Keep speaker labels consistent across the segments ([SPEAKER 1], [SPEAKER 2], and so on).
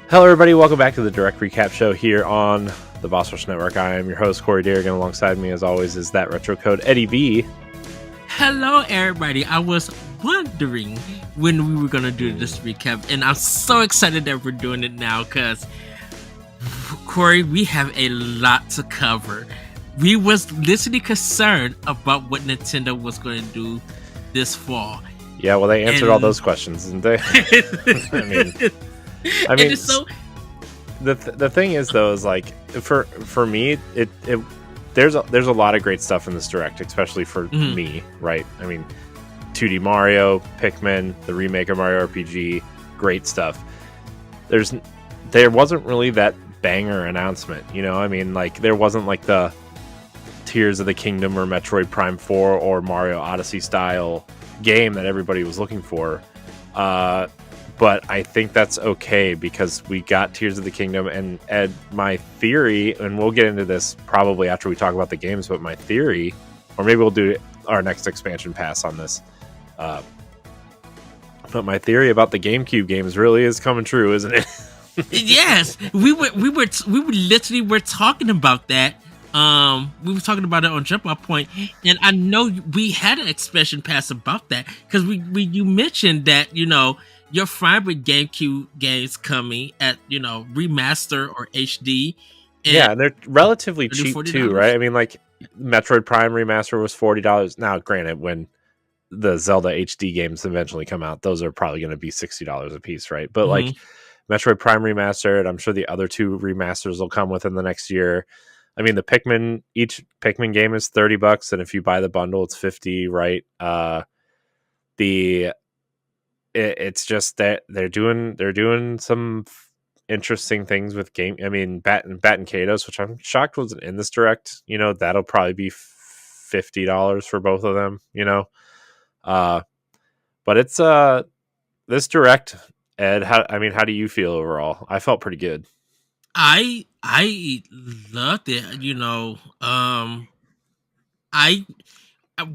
[SPEAKER 1] Hello, everybody. Welcome back to the Direct Recap Show here on the Boss Rush Network. I am your host, Corey Dirrig, and alongside me, as always, is that retro code, Eddie B.
[SPEAKER 2] Hello, everybody. I was wondering when we were going to do this recap, and I'm so excited that we're doing it now because, Corey, we have a lot to cover. We was literally concerned about what Nintendo was going to do this fall.
[SPEAKER 1] Yeah, well, they answered all those questions, didn't they? I mean,
[SPEAKER 2] so
[SPEAKER 1] the thing is, though, is like for me, there's a lot of great stuff in this Direct, especially for me, right? I mean, 2D Mario, Pikmin, the remake of Mario RPG, great stuff. There wasn't really that banger announcement, you know? I mean, like, there wasn't like the Tears of the Kingdom or Metroid Prime 4 or Mario Odyssey style game that everybody was looking for. But I think that's okay because we got Tears of the Kingdom, and Ed, my theory, and we'll get into this probably after we talk about the games, but my theory, or maybe we'll do our next expansion pass on this. But my theory about the GameCube games really is coming true, isn't it?
[SPEAKER 2] Yes, we literally were talking about that. We were talking about it on Jump Off Point, and I know we had an expansion pass about that because you mentioned that, you know, you're fine with GameCube games coming at, you know, remaster or HD.
[SPEAKER 1] And they're relatively cheap $40. Too, right? I mean, like, Metroid Prime remaster was $40. Now, granted, when the Zelda HD games eventually come out, those are probably going to be $60 a piece, right? But like Metroid Prime remastered, I'm sure the other two remasters will come within the next year. I mean, each Pikmin game is $30, and if you buy the bundle, it's $50, right? It's just that they're doing some interesting things with game. I mean, Bat and Kados, which I'm shocked wasn't in this Direct. You know, that'll probably be $50 for both of them. You know, but it's this Direct, Ed. How do you feel overall? I felt pretty good.
[SPEAKER 2] I loved it. You know,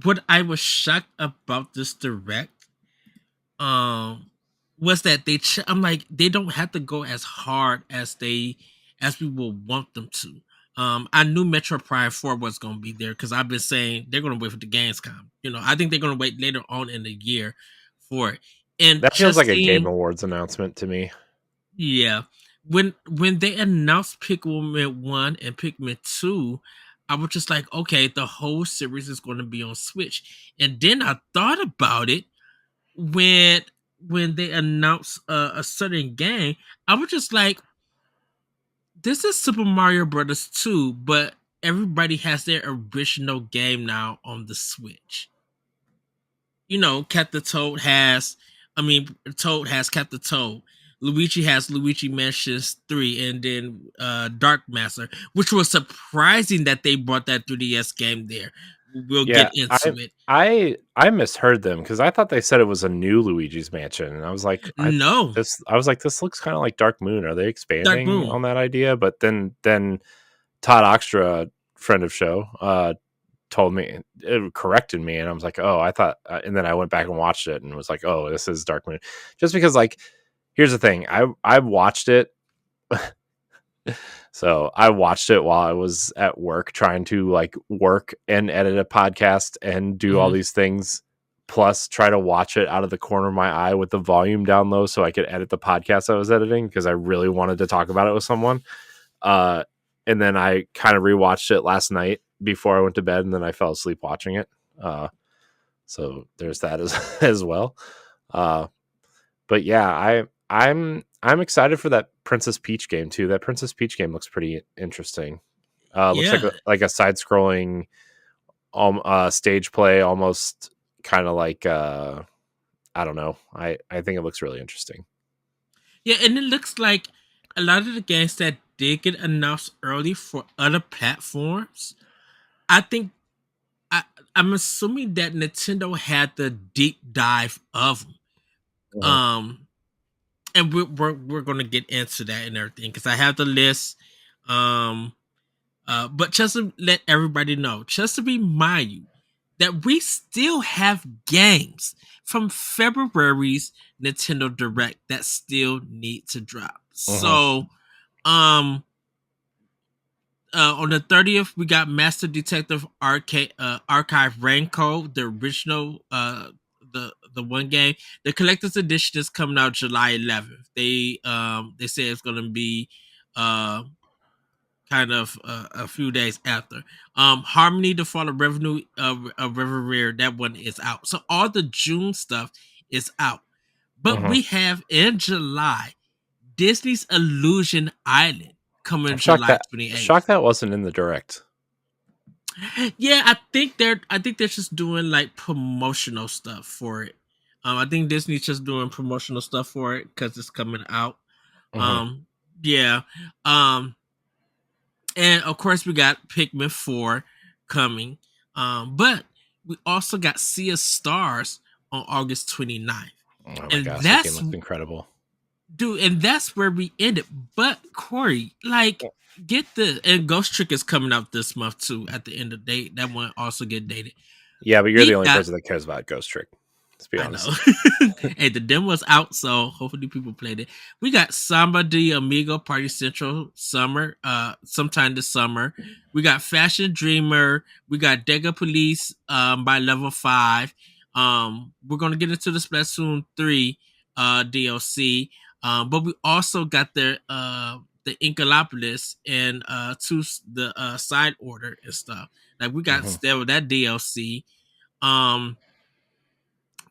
[SPEAKER 2] what I was shocked about this Direct was that I'm like, they don't have to go as hard as we will want them to. I knew Metro Prime 4 was going to be there because I've been saying they're going to wait for the Gamescom. You know, I think they're going to wait later on in the year for it. And
[SPEAKER 1] that feels like a Game Awards announcement to me.
[SPEAKER 2] Yeah. When they announced Pikmin 1 and Pikmin 2, I was just like, okay, the whole series is going to be on Switch. And then I thought about it when they announced a certain game. I was just like, this is Super Mario Brothers 2, but everybody has their original game now on the Switch. You know, Captain Toad has Captain Toad. Luigi has Luigi Mansions 3, and then Dark Master, which was surprising that they brought that 3DS game there. We'll get into it.
[SPEAKER 1] I misheard them because I thought they said it was a new Luigi's Mansion, and I was like,
[SPEAKER 2] no.
[SPEAKER 1] This looks kind of like Dark Moon. Are they expanding on that idea? But then Todd Oxtra, friend of show, told me, it corrected me, and I was like, oh, I thought, and then I went back and watched it and was like, oh, this is Dark Moon. Just because, like, here's the thing, I watched it. So I watched it while I was at work trying to like work and edit a podcast and do all these things, plus try to watch it out of the corner of my eye with the volume down low so I could edit the podcast I was editing because I really wanted to talk about it with someone. And then I kind of rewatched it last night before I went to bed, and then I fell asleep watching it. So there's that as well. But yeah, I'm excited for that Princess Peach game too. That Princess Peach game looks pretty interesting. Looks like a side-scrolling stage play, almost kind of like I don't know. I think it looks really interesting.
[SPEAKER 2] Yeah, and it looks like a lot of the games that did get announced early for other platforms, I think I'm assuming that Nintendo had the deep dive of them. And we're gonna get into that and everything because I have the list. But just to let everybody know, just to remind you that we still have games from February's Nintendo Direct that still need to drop.
[SPEAKER 1] Mhm.
[SPEAKER 2] So, um, on the 30th, we got Master Detective Archive Raincoat, the original, the one game. The collector's edition is coming out July 11th. They say it's going to be uh kind of a few days after. Harmony, the Fall of Revenue of Reverie, that one is out. So all the June stuff is out. But
[SPEAKER 1] Mhm.
[SPEAKER 2] we have in July Disney's Illusion Island coming
[SPEAKER 1] I'm shocked
[SPEAKER 2] July
[SPEAKER 1] that
[SPEAKER 2] 28th.
[SPEAKER 1] wasn't in the direct.
[SPEAKER 2] Yeah, I think they're just doing like promotional stuff for it. I think Disney's just doing promotional stuff for it because it's coming out.
[SPEAKER 1] Mhm.
[SPEAKER 2] Um, yeah. Um, and of course we got Pikmin 4 coming. But we also got Sea of Stars on August 29th.
[SPEAKER 1] Oh my
[SPEAKER 2] And
[SPEAKER 1] gosh, that game
[SPEAKER 2] that's
[SPEAKER 1] looks incredible.
[SPEAKER 2] dude, and that's where we ended. But Corey, like, get the and Ghost Trick is coming out this month too. At the end of the day, that one also get dated.
[SPEAKER 1] Yeah, but you're the
[SPEAKER 2] We
[SPEAKER 1] only
[SPEAKER 2] got
[SPEAKER 1] person that cares about Ghost Trick. Let's be
[SPEAKER 2] I know.
[SPEAKER 1] honest.
[SPEAKER 2] Hey, the demo's out, so hopefully people played it. We got Samba de Amigo Party Central summer, sometime this summer. We got Fashion Dreamer. We got Dega Police by level 5. We're gonna get into the Splatoon 3 DLC. But we also got the Incalopolis and the side order and stuff. Like we got
[SPEAKER 1] Mhm.
[SPEAKER 2] still that DLC. Um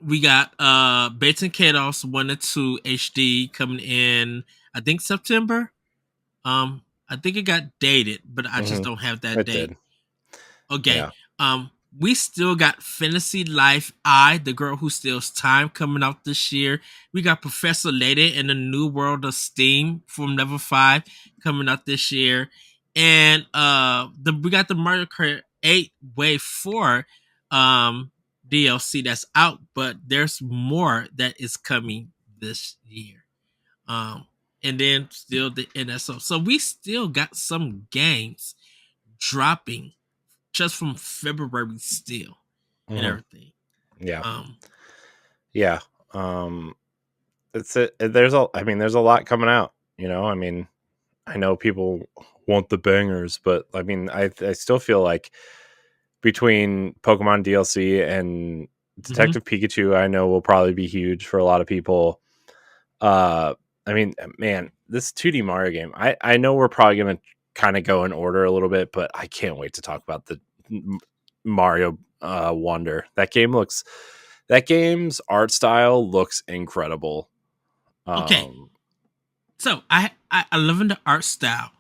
[SPEAKER 2] we got Bates and Kados 1 and 2 HD coming in, I think September. I think it got dated, but I just
[SPEAKER 1] Mhm.
[SPEAKER 2] don't have that
[SPEAKER 1] It
[SPEAKER 2] date.
[SPEAKER 1] did.
[SPEAKER 2] Okay.
[SPEAKER 1] Yeah.
[SPEAKER 2] We still got Fantasy Life I, the girl who steals time, coming out this year. We got Professor Layton and the New World of Steam from level 5 coming out this year. And we got the Mario Kart 8 Wave 4 DLC that's out, but there's more that is coming this year. Um and then still the NSO. So we still got some games dropping just from February still and
[SPEAKER 1] Mhm.
[SPEAKER 2] everything.
[SPEAKER 1] Yeah.
[SPEAKER 2] Um,
[SPEAKER 1] Yeah. Um it's a, there's a I mean there's a lot coming out, you know? I mean, I know people want the bangers, but I mean I still feel like between Pokemon DLC and
[SPEAKER 2] mhm.
[SPEAKER 1] Detective Pikachu, I know will probably be huge for a lot of people. I mean, man, this 2D Mario game, I know we're probably going to kind of go in order a little bit, but I can't wait to talk about the Mario Wonder. That game's art style looks incredible.
[SPEAKER 2] Okay,
[SPEAKER 1] Um,
[SPEAKER 2] so I love the art style.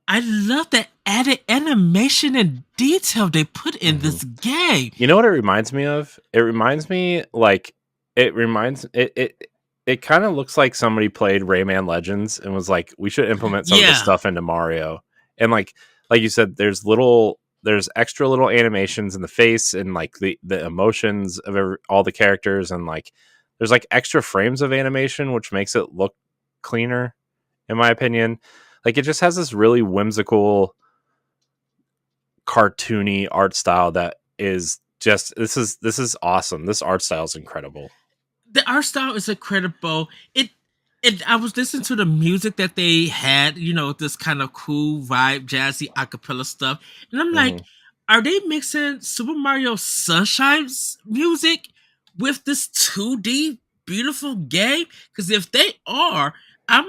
[SPEAKER 2] I love the added animation and detail they put in
[SPEAKER 1] mhm.
[SPEAKER 2] this game.
[SPEAKER 1] You know what it reminds me of? It reminds me like it kind of looks like somebody played Rayman Legends and was like, we should implement some of this
[SPEAKER 2] Yeah.
[SPEAKER 1] stuff into Mario. And like you said, there's extra little animations in the face and like the emotions of all the characters, and like there's like extra frames of animation which makes it look cleaner, in my opinion. Like it just has this really whimsical, cartoony art style that is just this is awesome. This art style is incredible.
[SPEAKER 2] The art style is incredible. It I was listening to the music that they had, this kind of cool vibe, jazzy acapella stuff, and I'm like,
[SPEAKER 1] Hmm.
[SPEAKER 2] are they mixing Super Mario Sunshine's music with this 2D beautiful game? Because I'm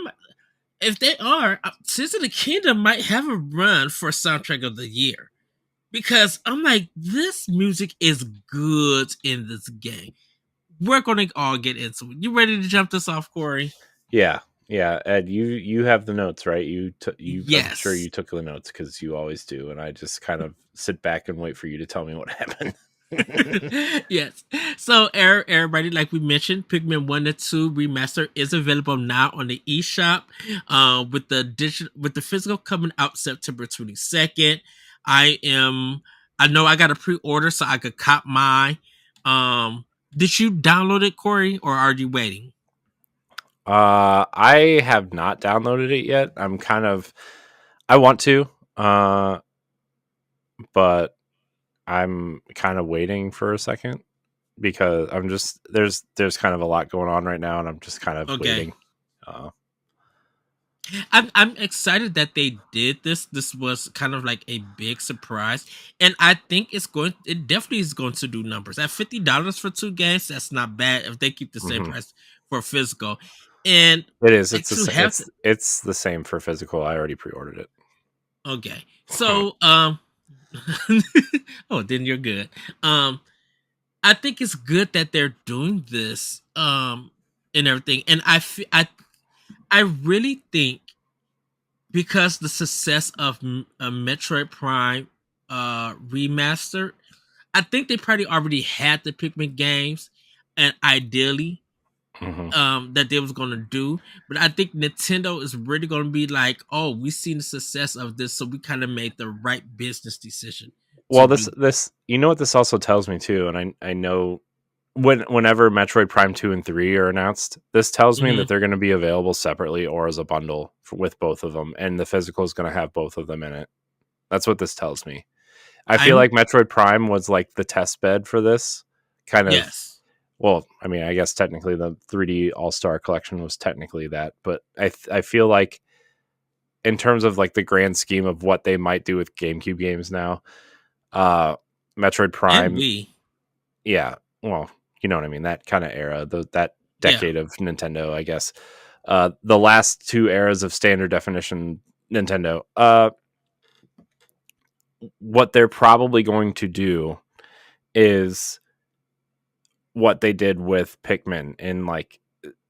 [SPEAKER 2] if they are, Tears of the Kingdom might have a run for soundtrack of the year. Because I'm like, this music is good in this game. We're gonna all get into it. You ready to jump this off, Corey?
[SPEAKER 1] Yeah, yeah. Ed, you have the notes, right? You I'm sure
[SPEAKER 2] Yes.
[SPEAKER 1] you took the notes because you always do, and I just kind of sit back and wait for you to tell me what happened.
[SPEAKER 2] Yes. So, everybody, like we mentioned, Pikmin 1 and 2 remaster is available now on the eShop. With the physical coming out September 22nd. I am. I know I got a pre-order so I could cop mine. Did you download it, Corey, or are you waiting?
[SPEAKER 1] I have not downloaded it yet. I want to, but I'm kind of waiting for a second because I'm just there's kind of a lot going on right now, and I'm just kind of
[SPEAKER 2] Okay.
[SPEAKER 1] waiting. Uh,
[SPEAKER 2] I'm excited that they did this. This was kind of like a big surprise, and I think it definitely is going to do numbers at $50 for 2 games. That's not bad if they keep the same
[SPEAKER 1] mhm.
[SPEAKER 2] price for physical, and
[SPEAKER 1] It is.
[SPEAKER 2] like to have the,
[SPEAKER 1] It's the same for physical. I already pre-ordered it.
[SPEAKER 2] okay. So oh, then you're good. I think it's good that they're doing this and everything, and I really think because the success of Metroid Prime remastered, I think they probably already had the Pikmin games, and ideally,
[SPEAKER 1] Mhm.
[SPEAKER 2] that they was gonna do. But I think Nintendo is really gonna be like, oh, we seen the success of this, so we kind of made the right business decision to
[SPEAKER 1] Well,
[SPEAKER 2] do.
[SPEAKER 1] this you know what this also tells me too, and I know whenever Metroid Prime 2 and 3 are announced, this tells me
[SPEAKER 2] Hmm.
[SPEAKER 1] that they're going to be available separately or as a bundle with both of them, and the physical is going to have both of them in it. That's what this tells me. I feel
[SPEAKER 2] I'm
[SPEAKER 1] like Metroid Prime was like the test bed for this kind of.
[SPEAKER 2] yes,
[SPEAKER 1] Well, I mean, I guess technically the 3D All Star Collection was technically that, but I feel like in terms of like the grand scheme of what they might do with GameCube games now, uh, Metroid
[SPEAKER 2] and
[SPEAKER 1] Prime,
[SPEAKER 2] we,
[SPEAKER 1] yeah, well, you know what I mean, that kind of era, that
[SPEAKER 2] yeah,
[SPEAKER 1] decade of Nintendo, I guess. The last two eras of standard definition Nintendo. What they're probably going to do is what they did with Pikmin and like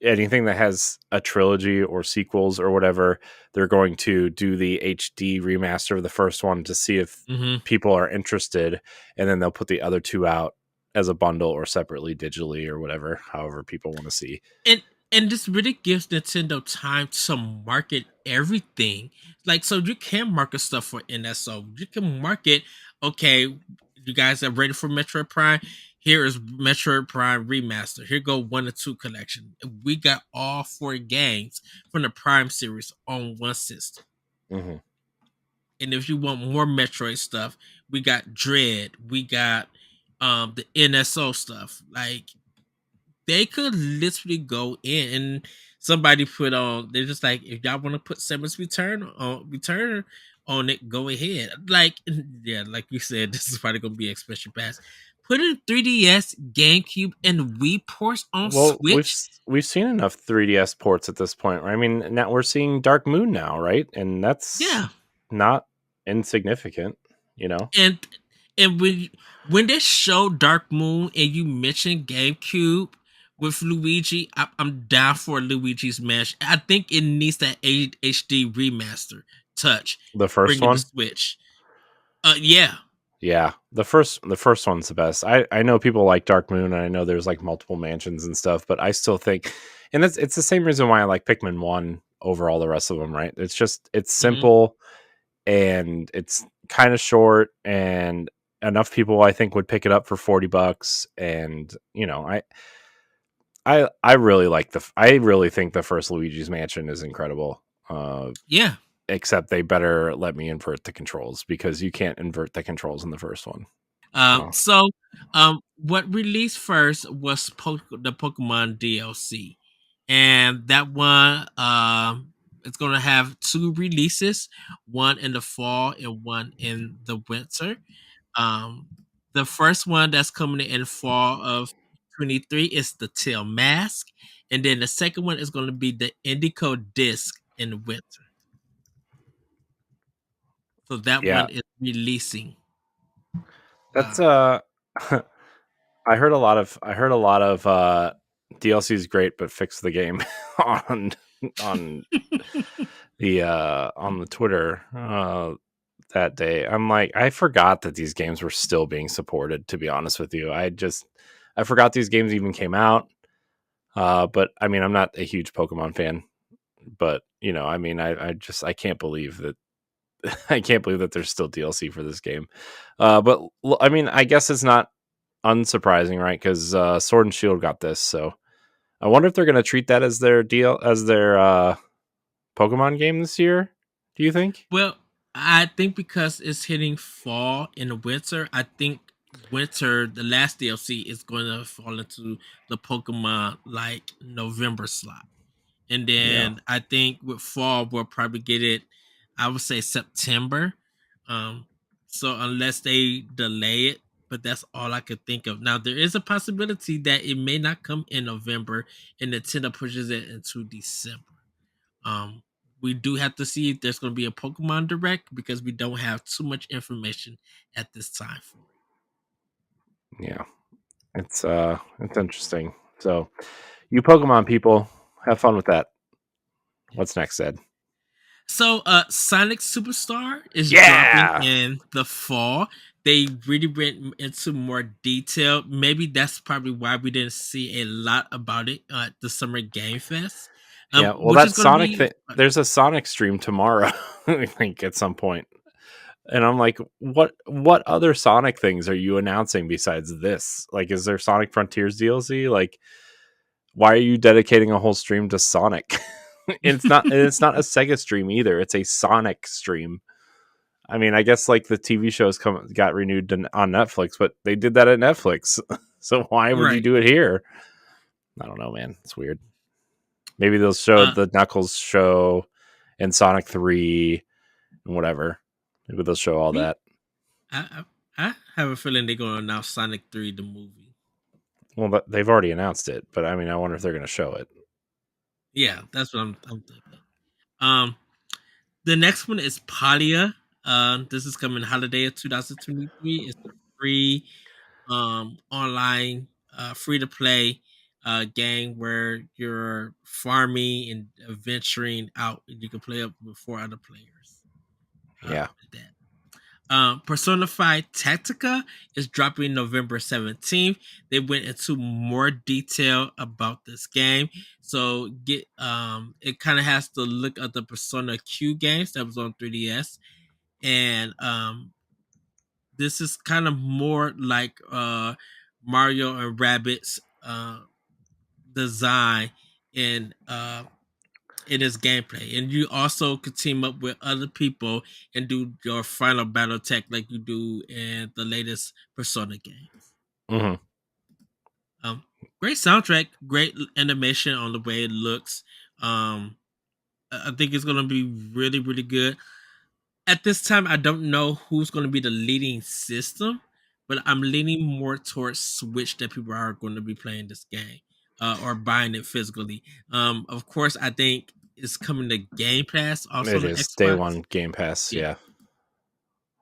[SPEAKER 1] anything that has a trilogy or sequels or whatever, they're going to do the HD remaster of the first one to see if
[SPEAKER 2] hmm
[SPEAKER 1] people are interested, and then they'll put the other two out as a bundle or separately digitally or whatever, however people want to see.
[SPEAKER 2] and and this really gives Nintendo time to market everything. Like, so you can market stuff for NSO. You can market, okay, you guys are ready for Metroid Prime. Here is Metroid Prime Remaster. Here go 1 and 2 collection. We got all 4 games from the Prime series on one system.
[SPEAKER 1] Mm-hmm.
[SPEAKER 2] And if you want more Metroid stuff, we got Dread. We got the NSO stuff. Like, they could literally go in and somebody put on, they're just like, if y'all want to put Samus return on it, go ahead. Like, yeah, like you said, this is probably gonna be expansion pass. Put in 3DS, GameCube, and Wii ports on
[SPEAKER 1] Well,
[SPEAKER 2] Switch.
[SPEAKER 1] we've seen enough 3DS ports at this point. Right? I mean, now we're seeing Dark Moon now, right? And that's
[SPEAKER 2] Yeah.
[SPEAKER 1] not insignificant, you know.
[SPEAKER 2] And when they show Dark Moon and you mention GameCube with Luigi, I'm down for Luigi's Mansion. I think it needs that HD remaster touch,
[SPEAKER 1] The first
[SPEAKER 2] bringing the
[SPEAKER 1] one.
[SPEAKER 2] Switch. Yeah,
[SPEAKER 1] Yeah, the first one's the best. I know people like Dark Moon, and I know there's like multiple mansions and stuff, but I still think, and it's the same reason why I like Pikmin 1 over all the rest of them. Right? It's just it's
[SPEAKER 2] hmm
[SPEAKER 1] simple and it's kind of short, and enough people I think would pick it up for $40. And you know, I really like I really think the first Luigi's Mansion is incredible.
[SPEAKER 2] yeah.
[SPEAKER 1] Except they better let me invert the controls because you can't invert the controls in the first one. Oh.
[SPEAKER 2] So, what released first was the Pokemon DLC, and that one, it's gonna have 2 releases, one in the fall and one in the winter. Um, the first one that's coming in fall of 23 is the Tail Mask, and then the second one is going to be the Indigo Disc in the winter. So that
[SPEAKER 1] Yeah,
[SPEAKER 2] one is releasing.
[SPEAKER 1] that's
[SPEAKER 2] Uh,
[SPEAKER 1] I heard a lot of DLC is great, but fix the game on on on the Twitter that day. I'm like, I forgot that these games were still being supported, to be honest with you. I forgot these games even came out. But I mean, I'm not a huge Pokemon fan, but you know, I mean, I can't believe that I can't believe that there's still DLC for this game. But I mean, I guess it's not unsurprising, right? Because Sword and Shield got this, so I wonder if they're going to treat that as their deal as their Pokemon game this year. Do you think?
[SPEAKER 2] well, I think because it's hitting fall in the winter, I think winter, the last DLC is going to fall into the Pokemon like November slot. And
[SPEAKER 1] Yeah.
[SPEAKER 2] then I think with fall we'll probably get it. I would say September. Um, so unless they delay it, but that's all I could think of. Now there is a possibility that it may not come in November, and Nintendo pushes it into December. Um, we do have to see if there's going to be a Pokemon Direct because we don't have too much information at this time for it.
[SPEAKER 1] Yeah. It's interesting. So, you Pokemon people, have fun with that. What's next, Ed?
[SPEAKER 2] So, Sonic Superstar is dropping
[SPEAKER 1] Yeah.
[SPEAKER 2] in the fall. They really went into more detail. Maybe that's probably why we didn't see a lot about it at the Summer Game Fest.
[SPEAKER 1] Yeah. Well,
[SPEAKER 2] Which is
[SPEAKER 1] that
[SPEAKER 2] going to
[SPEAKER 1] Sonic
[SPEAKER 2] be
[SPEAKER 1] thing. There's a Sonic stream tomorrow. I think at some point, and I'm like, what other Sonic things are you announcing besides this? Like, is there Sonic Frontiers DLC? Like, why are you dedicating a whole stream to Sonic? It's not a Sega stream either. It's a Sonic stream. I mean, I guess like the TV shows got renewed on Netflix, but they did that at Netflix. So why would you
[SPEAKER 2] right.
[SPEAKER 1] do it here? I don't know, man. It's weird. Maybe they'll show
[SPEAKER 2] Uh,
[SPEAKER 1] the Knuckles show and Sonic 3 and whatever. Maybe they'll show all
[SPEAKER 2] me,
[SPEAKER 1] that.
[SPEAKER 2] I have a feeling they're going to announce Sonic 3, the movie.
[SPEAKER 1] Well, they've already announced it, but I mean, I wonder if they're going to show it.
[SPEAKER 2] Yeah, that's what I'm thinking. Um, the next one is Palia. This is coming holiday of 2023. It's a free online free to play game where you're farming and adventuring out, and you can play up with 4 other players.
[SPEAKER 1] Yeah.
[SPEAKER 2] With that. Persona 5 Tactica is dropping November 17th. They went into more detail about this game. So get it kind of has the look of the Persona Q games that was on 3DS. And this is kind of more like Mario and Rabbids design in its gameplay, and you also could team up with other people and do your final battle tech like you do in the latest Persona games.
[SPEAKER 1] Mm-hmm.
[SPEAKER 2] Um, Great soundtrack, great animation on the way it looks. I think it's gonna be really, really good. At this time, I don't know who's gonna be the leading system, but I'm leaning more towards Switch that people are going to be playing this game or buying it physically. Of course, I think it's coming to Game Pass also
[SPEAKER 1] It
[SPEAKER 2] on the
[SPEAKER 1] is day one
[SPEAKER 2] Xbox.
[SPEAKER 1] Game Pass.
[SPEAKER 2] Yeah.
[SPEAKER 1] Yeah.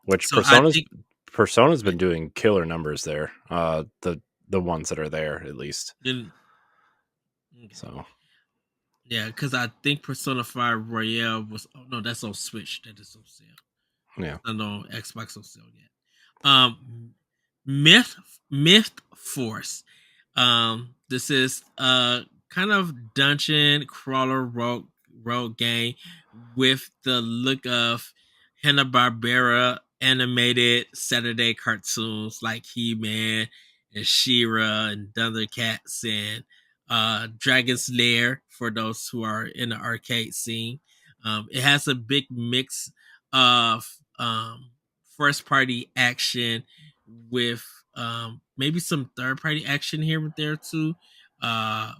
[SPEAKER 1] Which
[SPEAKER 2] So I think
[SPEAKER 1] Persona's been doing killer numbers there. The ones that are there at least.
[SPEAKER 2] then okay.
[SPEAKER 1] So
[SPEAKER 2] Yeah, because I think Persona 5 Royale was no, that's on Switch. That is on sale.
[SPEAKER 1] yeah.
[SPEAKER 2] I know Xbox on sale yet. Myth Myth Force. This is a kind of dungeon crawler rogue game with the look of Hanna-Barbera animated Saturday cartoons like He-Man and She-Ra and Thundercats and Dragon's Lair for those who are in the arcade scene. It has a big mix of first party action with maybe some third party action here and there too. Uh,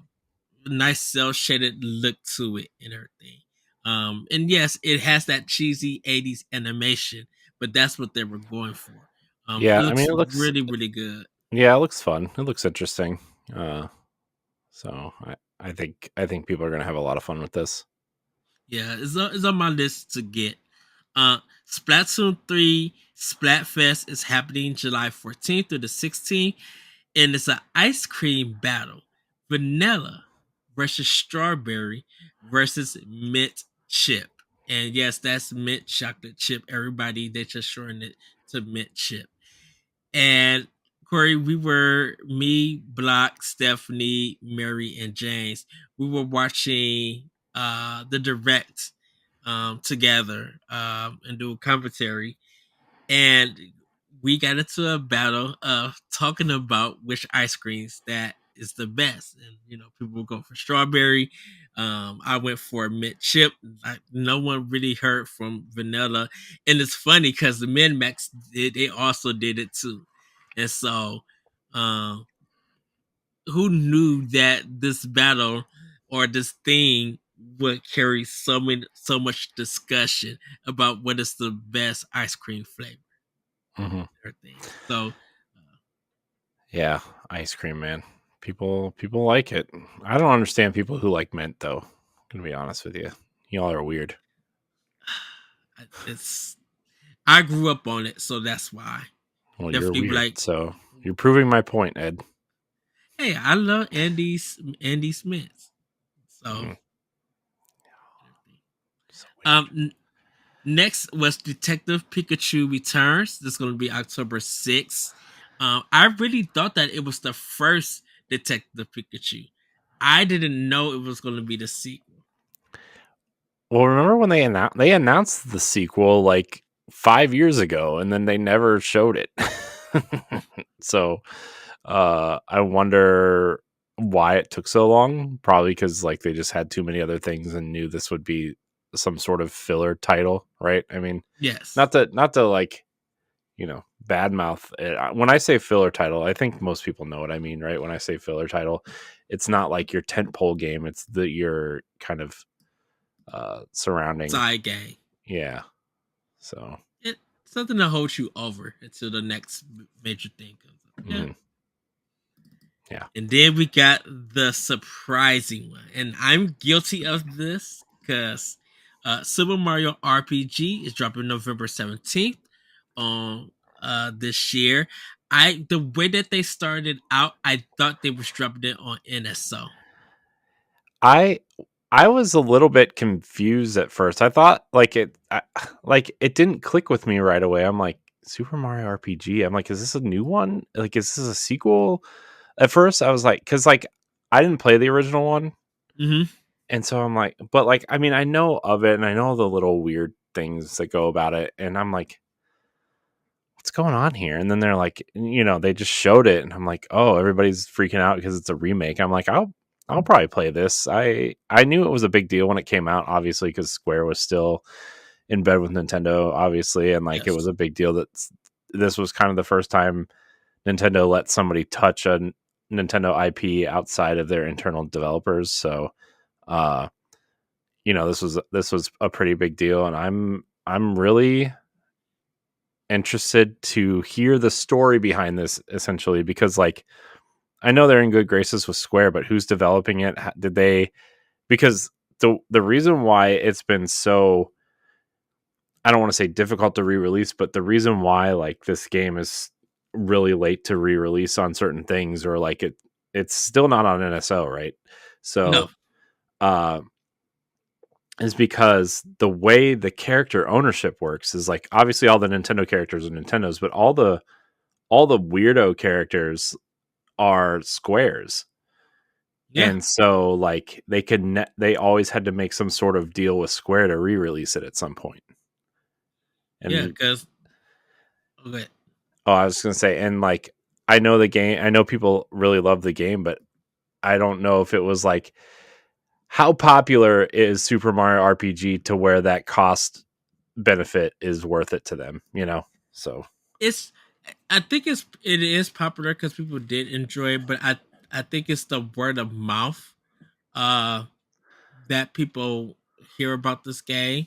[SPEAKER 2] Nice cell shaded look to it and everything. And yes, it has that cheesy 80s animation, but that's what they were going for. It
[SPEAKER 1] Yeah, I mean
[SPEAKER 2] looks
[SPEAKER 1] it looks
[SPEAKER 2] really, really good.
[SPEAKER 1] yeah, it looks fun. It looks interesting. So I think people are gonna have a lot of fun with this.
[SPEAKER 2] Yeah, it's on my list to get. Splatoon 3 Splatfest is happening July 14th through the 16th, and it's an ice cream battle. Vanilla versus strawberry versus mint chip. And yes, that's mint chocolate chip. Everybody, they just shorten it to mint chip. And Corey, we were me, Block, Stephanie, Mary, and James. We were watching the direct together and do a commentary, and we got into a battle of talking about which ice creams that is the best. And people go for strawberry. I went for mint chip. No one really heard from vanilla, and it's funny because the men max they also did it too. And so, um, who knew that this battle or this thing would carry so much discussion about what is the best ice cream flavor
[SPEAKER 1] Mm-hmm.
[SPEAKER 2] or thing. So,
[SPEAKER 1] Yeah, ice cream, man. People like it. I don't understand people who like mint though. I'm gonna be honest with you. Y'all are weird.
[SPEAKER 2] it's I grew up on it, so that's why.
[SPEAKER 1] Well, you're
[SPEAKER 2] Definitely
[SPEAKER 1] weird.
[SPEAKER 2] like,
[SPEAKER 1] So you're proving my point, Ed.
[SPEAKER 2] hey, I love Andy Smith. So,
[SPEAKER 1] Mm, so weird.
[SPEAKER 2] um, next was Detective Pikachu Returns. This is going to be October 6th. I really thought that it was the first Detective Pikachu. I didn't know it was going to be the sequel.
[SPEAKER 1] Well, remember when they announced the sequel like 5 years ago, and then they never showed it. So, I wonder why it took so long. Probably because like they just had too many other things and knew this would be some sort of filler title, right? I mean,
[SPEAKER 2] Yes.
[SPEAKER 1] not to like badmouth it. When I say filler title, I think most people know what I mean, right? When I say filler title, it's not like your tentpole game. It's your kind of surrounding.
[SPEAKER 2] Side game.
[SPEAKER 1] Yeah. So.
[SPEAKER 2] It's something to hold you over until the next major thing comes up. Yeah.
[SPEAKER 1] Mm, yeah.
[SPEAKER 2] And then we got the surprising one. And I'm guilty of this because Super Mario RPG is dropping November 17th on this year. The way that they started out, I thought they was dropping it on NSO.
[SPEAKER 1] I I was a little bit confused at first. I thought like it didn't click with me right away. I'm like Super Mario RPG. I'm like, is this a new one? Like, is this a sequel? At first, I was like, because like I didn't play the original one,
[SPEAKER 2] Mm-hmm.
[SPEAKER 1] and so I'm like, but like I mean, I know of it, and I know the little weird things that go about it, and I'm like, what's going on here? And then they're like, they just showed it, and I'm like, oh, everybody's freaking out because it's a remake. I'm like, I'll probably play this. I knew it was a big deal when it came out, obviously, because Square was still in bed with Nintendo, obviously, and like it was
[SPEAKER 2] Yes.
[SPEAKER 1] a big deal that this was kind of the first time Nintendo let somebody touch a Nintendo IP outside of their internal developers. So, uh, this was a pretty big deal, and I'm really interested to hear the story behind this, essentially, because like I know they're in good graces with Square, but who's developing it? Did they? Because the reason why it's been so, I don't want to say difficult to re-release, but the reason why like this game is really late to re-release on certain things, or like it's still not on NSO, right?
[SPEAKER 2] No.
[SPEAKER 1] So uh is because the way the character ownership works is like obviously all the Nintendo characters are Nintendo's, but all the weirdo characters are Squares.
[SPEAKER 2] Yeah.
[SPEAKER 1] And so like they always had to make some sort of deal with Square to re-release it at some point.
[SPEAKER 2] Yeah.
[SPEAKER 1] And
[SPEAKER 2] Because okay.
[SPEAKER 1] oh, I was going to say, and like I know the game, I know people really love the game, but I don't know if it was like how popular is Super Mario RPG to where that cost benefit is worth it to them. So
[SPEAKER 2] It's I think it is popular because people did enjoy it, but I think it's the word of mouth uh that people hear about this game.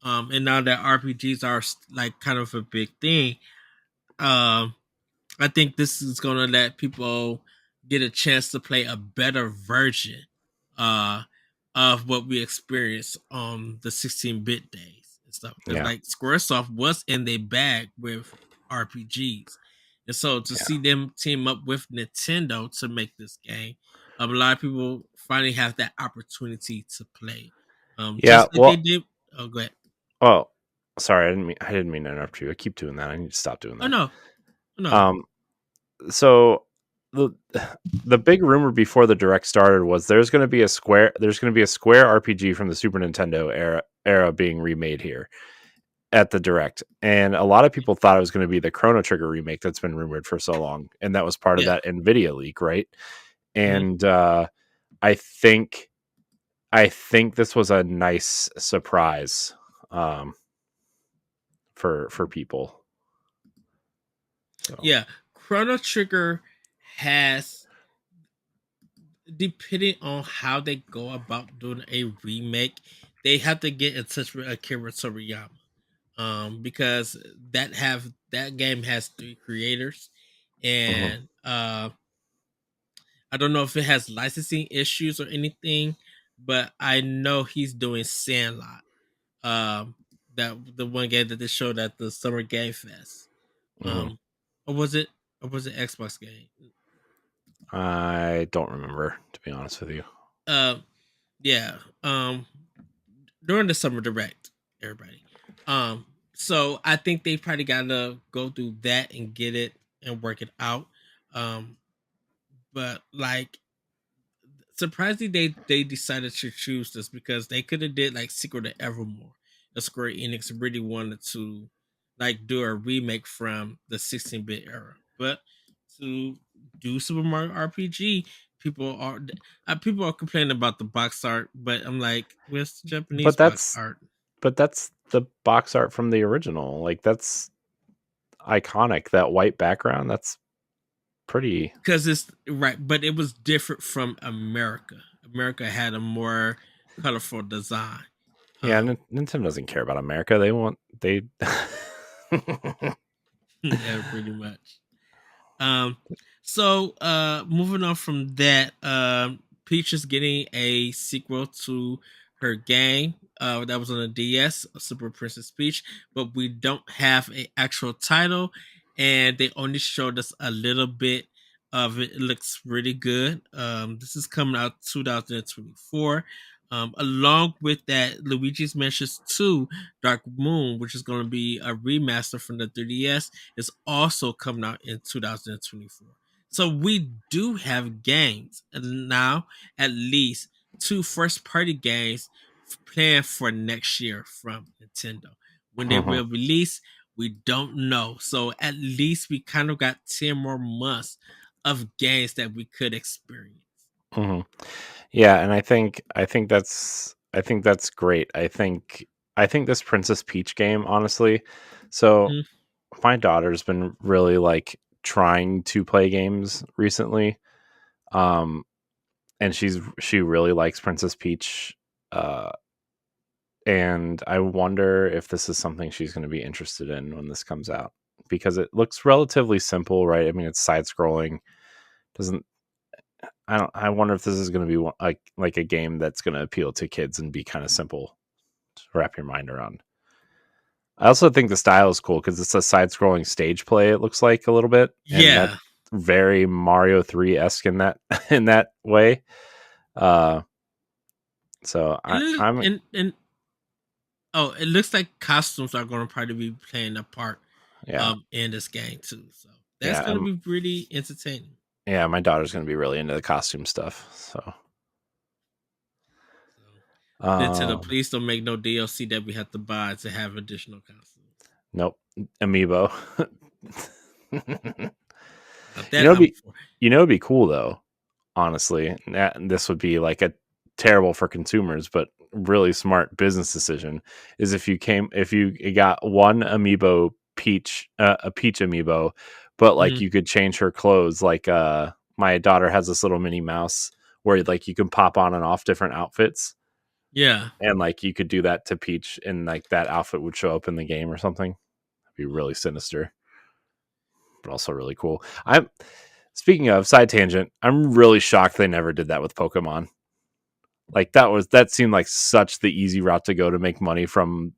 [SPEAKER 2] And now that RPGs are like kind of a big thing, um I think this is gonna let people get a chance to play a better version uh of what we experienced on the 16-bit days and stuff. Because
[SPEAKER 1] yeah,
[SPEAKER 2] like Squaresoft was in their bag with RPGs. And so to
[SPEAKER 1] yeah,
[SPEAKER 2] see them team up with Nintendo to make this game, a lot of people finally have that opportunity to play.
[SPEAKER 1] yeah.
[SPEAKER 2] Just like they
[SPEAKER 1] Well,
[SPEAKER 2] did. Oh, go ahead.
[SPEAKER 1] oh, sorry, I didn't mean to interrupt you. I keep doing that. I need to stop doing
[SPEAKER 2] Oh
[SPEAKER 1] that.
[SPEAKER 2] no, no.
[SPEAKER 1] Um, so the the big rumor before the direct started was there's going to be a Square RPG from the Super Nintendo era being remade here at the direct, and a lot of people thought it was going to be the Chrono Trigger remake that's been rumored for so long, and that was part of
[SPEAKER 2] Yeah.
[SPEAKER 1] that Nvidia leak, right?
[SPEAKER 2] Mhm.
[SPEAKER 1] And I think I think this was a nice surprise for people. So
[SPEAKER 2] Yeah. Chrono Trigger has, depending on how they go about doing a remake, they have to get in touch with Akira Toriyama. Because that game has three creators,
[SPEAKER 1] Mhm,
[SPEAKER 2] and I don't know if it has licensing issues or anything, but I know he's doing Sandlot. Um, that the one game that they showed at the Summer Game Fest.
[SPEAKER 1] mhm.
[SPEAKER 2] Um, or was it Xbox game?
[SPEAKER 1] I don't remember, to be honest with you.
[SPEAKER 2] Uh, yeah. During the Summer Direct, everybody. Um, so I think they probably gotta go through that and get it and work it out. Um, but like surprisingly they decided to choose this because they could have did like Secret of Evermore. The Square Enix really wanted to like do a remake from the 16-bit era, but to do Super Mario RPG, people are complaining about the box art, but I'm like, where's the Japanese
[SPEAKER 1] But
[SPEAKER 2] box
[SPEAKER 1] that's
[SPEAKER 2] art?
[SPEAKER 1] but that's the box art from the original. Like that's iconic. That white background, that's pretty.
[SPEAKER 2] Because it's right, but it was different from America. America had a more colorful design.
[SPEAKER 1] Yeah,
[SPEAKER 2] Um,
[SPEAKER 1] Nintendo doesn't care about America. They want they
[SPEAKER 2] yeah, pretty much. Um, moving on from that, Peach is getting a sequel to her game. That was on the DS, Super Princess Peach, but we don't have an actual title, and they only showed us a little bit of it. It looks really good. This is coming out 2024. Along with that, Luigi's Mansion 2 Dark Moon, which is going to be a remaster from the 3DS, is also coming out in 2024. So we do have games and now, at least two first party games planned for next year from Nintendo. When they
[SPEAKER 1] Mhm,
[SPEAKER 2] will release, we don't know. So at least we kind of got 10 more months of games that we could experience.
[SPEAKER 1] mhm. Yeah, and I think that's great. I think this Princess Peach game, honestly. So
[SPEAKER 2] Mm,
[SPEAKER 1] my daughter's been really like trying to play games recently. Um and she really likes Princess Peach. Uh and I wonder if this is something she's going to be interested in when this comes out because it looks relatively simple, right? I mean, it's side scrolling. Doesn't I don't I wonder if this is going to be like a game that's going to appeal to kids and be kind of simple to wrap your mind around. I also think the style is cool because it's a side-scrolling stage play. It looks like a little bit, and that's
[SPEAKER 2] yeah.
[SPEAKER 1] very Mario 3 esque in that in that way. Uh, so
[SPEAKER 2] It look,
[SPEAKER 1] I'm
[SPEAKER 2] and oh, it looks like costumes are going to probably be playing a part
[SPEAKER 1] yeah
[SPEAKER 2] in this game too. So that's
[SPEAKER 1] yeah
[SPEAKER 2] going to be really entertaining.
[SPEAKER 1] yeah. My daughter's gonna be really into the costume stuff. So
[SPEAKER 2] So Nintendo,
[SPEAKER 1] um,
[SPEAKER 2] please don't make no DLC that we have to buy to have additional costumes.
[SPEAKER 1] nope, amiibo. you
[SPEAKER 2] That
[SPEAKER 1] know, it'd
[SPEAKER 2] I'm
[SPEAKER 1] be
[SPEAKER 2] for.
[SPEAKER 1] it'd be cool though. Honestly, and this would be like a terrible for consumers, but really smart business decision is if you got one amiibo Peach, a Peach amiibo, but like
[SPEAKER 2] Mhm.
[SPEAKER 1] you could change her clothes. Like my daughter has this little Minnie Mouse where like you can pop on and off different outfits,
[SPEAKER 2] Yeah.
[SPEAKER 1] and like you could do that to Peach, and like that outfit would show up in the game or something. It'd be really sinister, but also really cool. I'm Speaking of side tangent, I'm really shocked they never did that with Pokemon. Like that seemed like such the easy route to go to make money from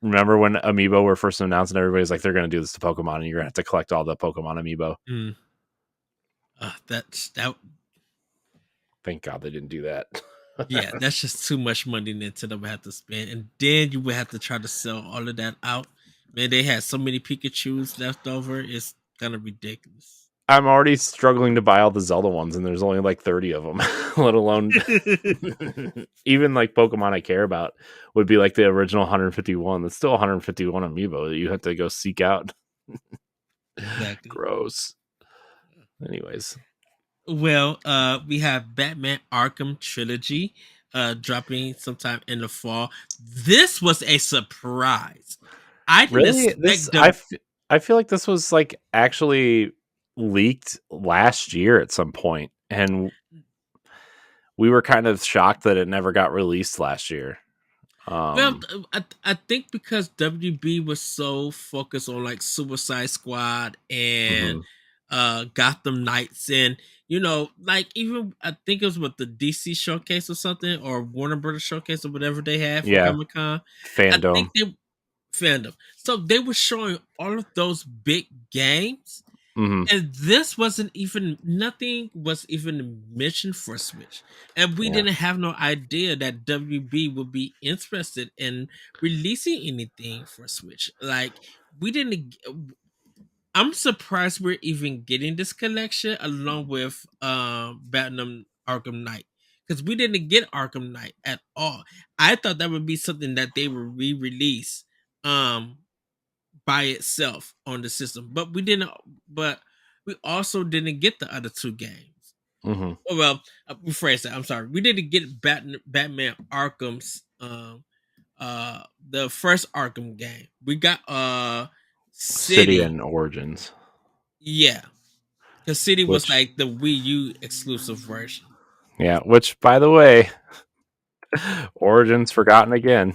[SPEAKER 1] remember when amiibo were first announced and everybody's like they're going to do this to Pokemon and you're going to have to collect all the Pokemon amiibo.
[SPEAKER 2] Mm. That's that.
[SPEAKER 1] Thank God they didn't do that.
[SPEAKER 2] Yeah, that's just too much money Nintendo would have to spend, and then you would have to try to sell all of that out. Man, they had so many Pikachu's left over; it's kind of ridiculous.
[SPEAKER 1] I'm already struggling to buy all the Zelda ones and there's only like 30 of them, let alone even like Pokemon I care about would be like the original 151. That's still 151 amiibo that you have to go seek out.
[SPEAKER 2] Exactly.
[SPEAKER 1] Gross. Anyways,
[SPEAKER 2] Well, we have Batman Arkham Trilogy dropping sometime in the fall. This was a surprise. I didn't
[SPEAKER 1] really, this
[SPEAKER 2] expect them.
[SPEAKER 1] I feel like this was like actually leaked last year at some point, and we were kind of shocked that it never got released last year.
[SPEAKER 2] Well,
[SPEAKER 1] Um,
[SPEAKER 2] I think because WB was so focused on like Suicide Squad and
[SPEAKER 1] mhm.
[SPEAKER 2] Gotham Knights, and like even I think it was with the DC showcase or something, or Warner Brothers showcase or whatever they had for
[SPEAKER 1] Yeah,
[SPEAKER 2] Comic Con. I think
[SPEAKER 1] fandom.
[SPEAKER 2] they fandom. So they were showing all of those big games,
[SPEAKER 1] Hmm.
[SPEAKER 2] and this wasn't even nothing was even mentioned for Switch. And we
[SPEAKER 1] Yeah.
[SPEAKER 2] didn't have no idea that WB would be interested in releasing anything for Switch. Like we didn't I'm surprised we're even getting this collection along with Batman Arkham Knight. Because we didn't get Arkham Knight at all. I thought that would be something that they would re-release um by itself on the system. But we didn't. But we also didn't get the other two games.
[SPEAKER 1] Hmm.
[SPEAKER 2] Oh, well, rephrase that. I'm sorry. We didn't get Batman Arkham's the first Arkham game. We got
[SPEAKER 1] City
[SPEAKER 2] City.
[SPEAKER 1] and Origins.
[SPEAKER 2] Yeah, because City was
[SPEAKER 1] Which,
[SPEAKER 2] like the Wii U exclusive version.
[SPEAKER 1] yeah, which by the way, Origins forgotten again.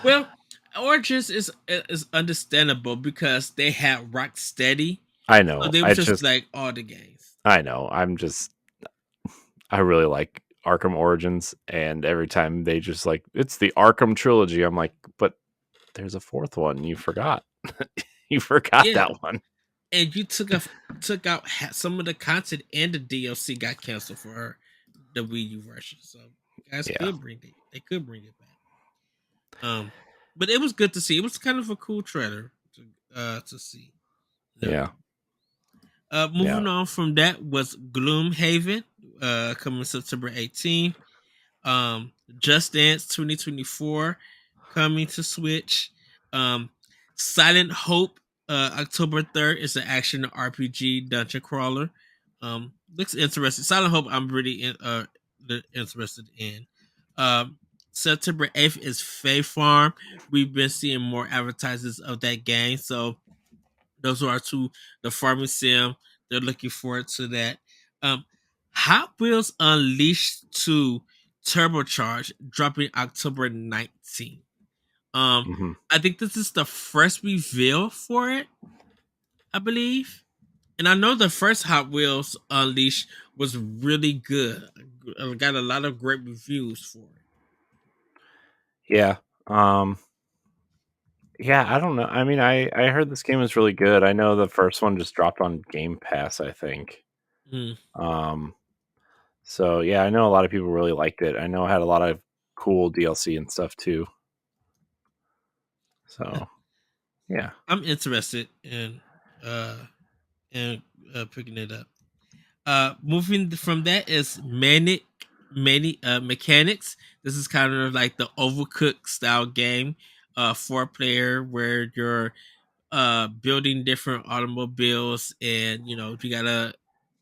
[SPEAKER 2] Well, Origins is understandable because they had Rocksteady,
[SPEAKER 1] I
[SPEAKER 2] so
[SPEAKER 1] know.
[SPEAKER 2] they were just like all the games.
[SPEAKER 1] I know. I really like Arkham Origins, and every time they just like it's the Arkham trilogy, I'm like, but there's a fourth one. You forgot. You forgot
[SPEAKER 2] Yeah,
[SPEAKER 1] that one.
[SPEAKER 2] and you took out some of the content, and the DLC got canceled for the Wii U version. So guys
[SPEAKER 1] Yeah.
[SPEAKER 2] could bring it. They could bring it back. But it was good to see. It was kind of a cool trailer to see.
[SPEAKER 1] Yeah. Yeah.
[SPEAKER 2] Moving on from that was Gloomhaven, coming September 18th. Just Dance 2024 coming to Switch. Um, Silent Hope, October 3rd is an action RPG dungeon crawler. Looks interesting. Silent Hope, I'm really interested in. Um, September 8th is Fae Farm. We've been seeing more advertisements of that game, so those are our two. The farming sim. They're looking forward to that. Um, Hot Wheels Unleashed 2 Turbocharge dropping October 19th.
[SPEAKER 1] Hmm.
[SPEAKER 2] I think this is the first reveal for it, I believe. And I know the first Hot Wheels Unleashed was really good. I got a lot of great reviews for it.
[SPEAKER 1] Yeah. Um, yeah, I don't know. I mean, I heard this game is really good. I know the first one just dropped on Game Pass, I think.
[SPEAKER 2] Mm.
[SPEAKER 1] Um, so yeah, I know a lot of people really liked it. I know it had a lot of cool DLC and stuff too. So yeah.
[SPEAKER 2] I'm interested uh in picking it up. Moving from that is mechanics. This is kind of like the overcooked style game, 4 player where you're building different automobiles, and you gotta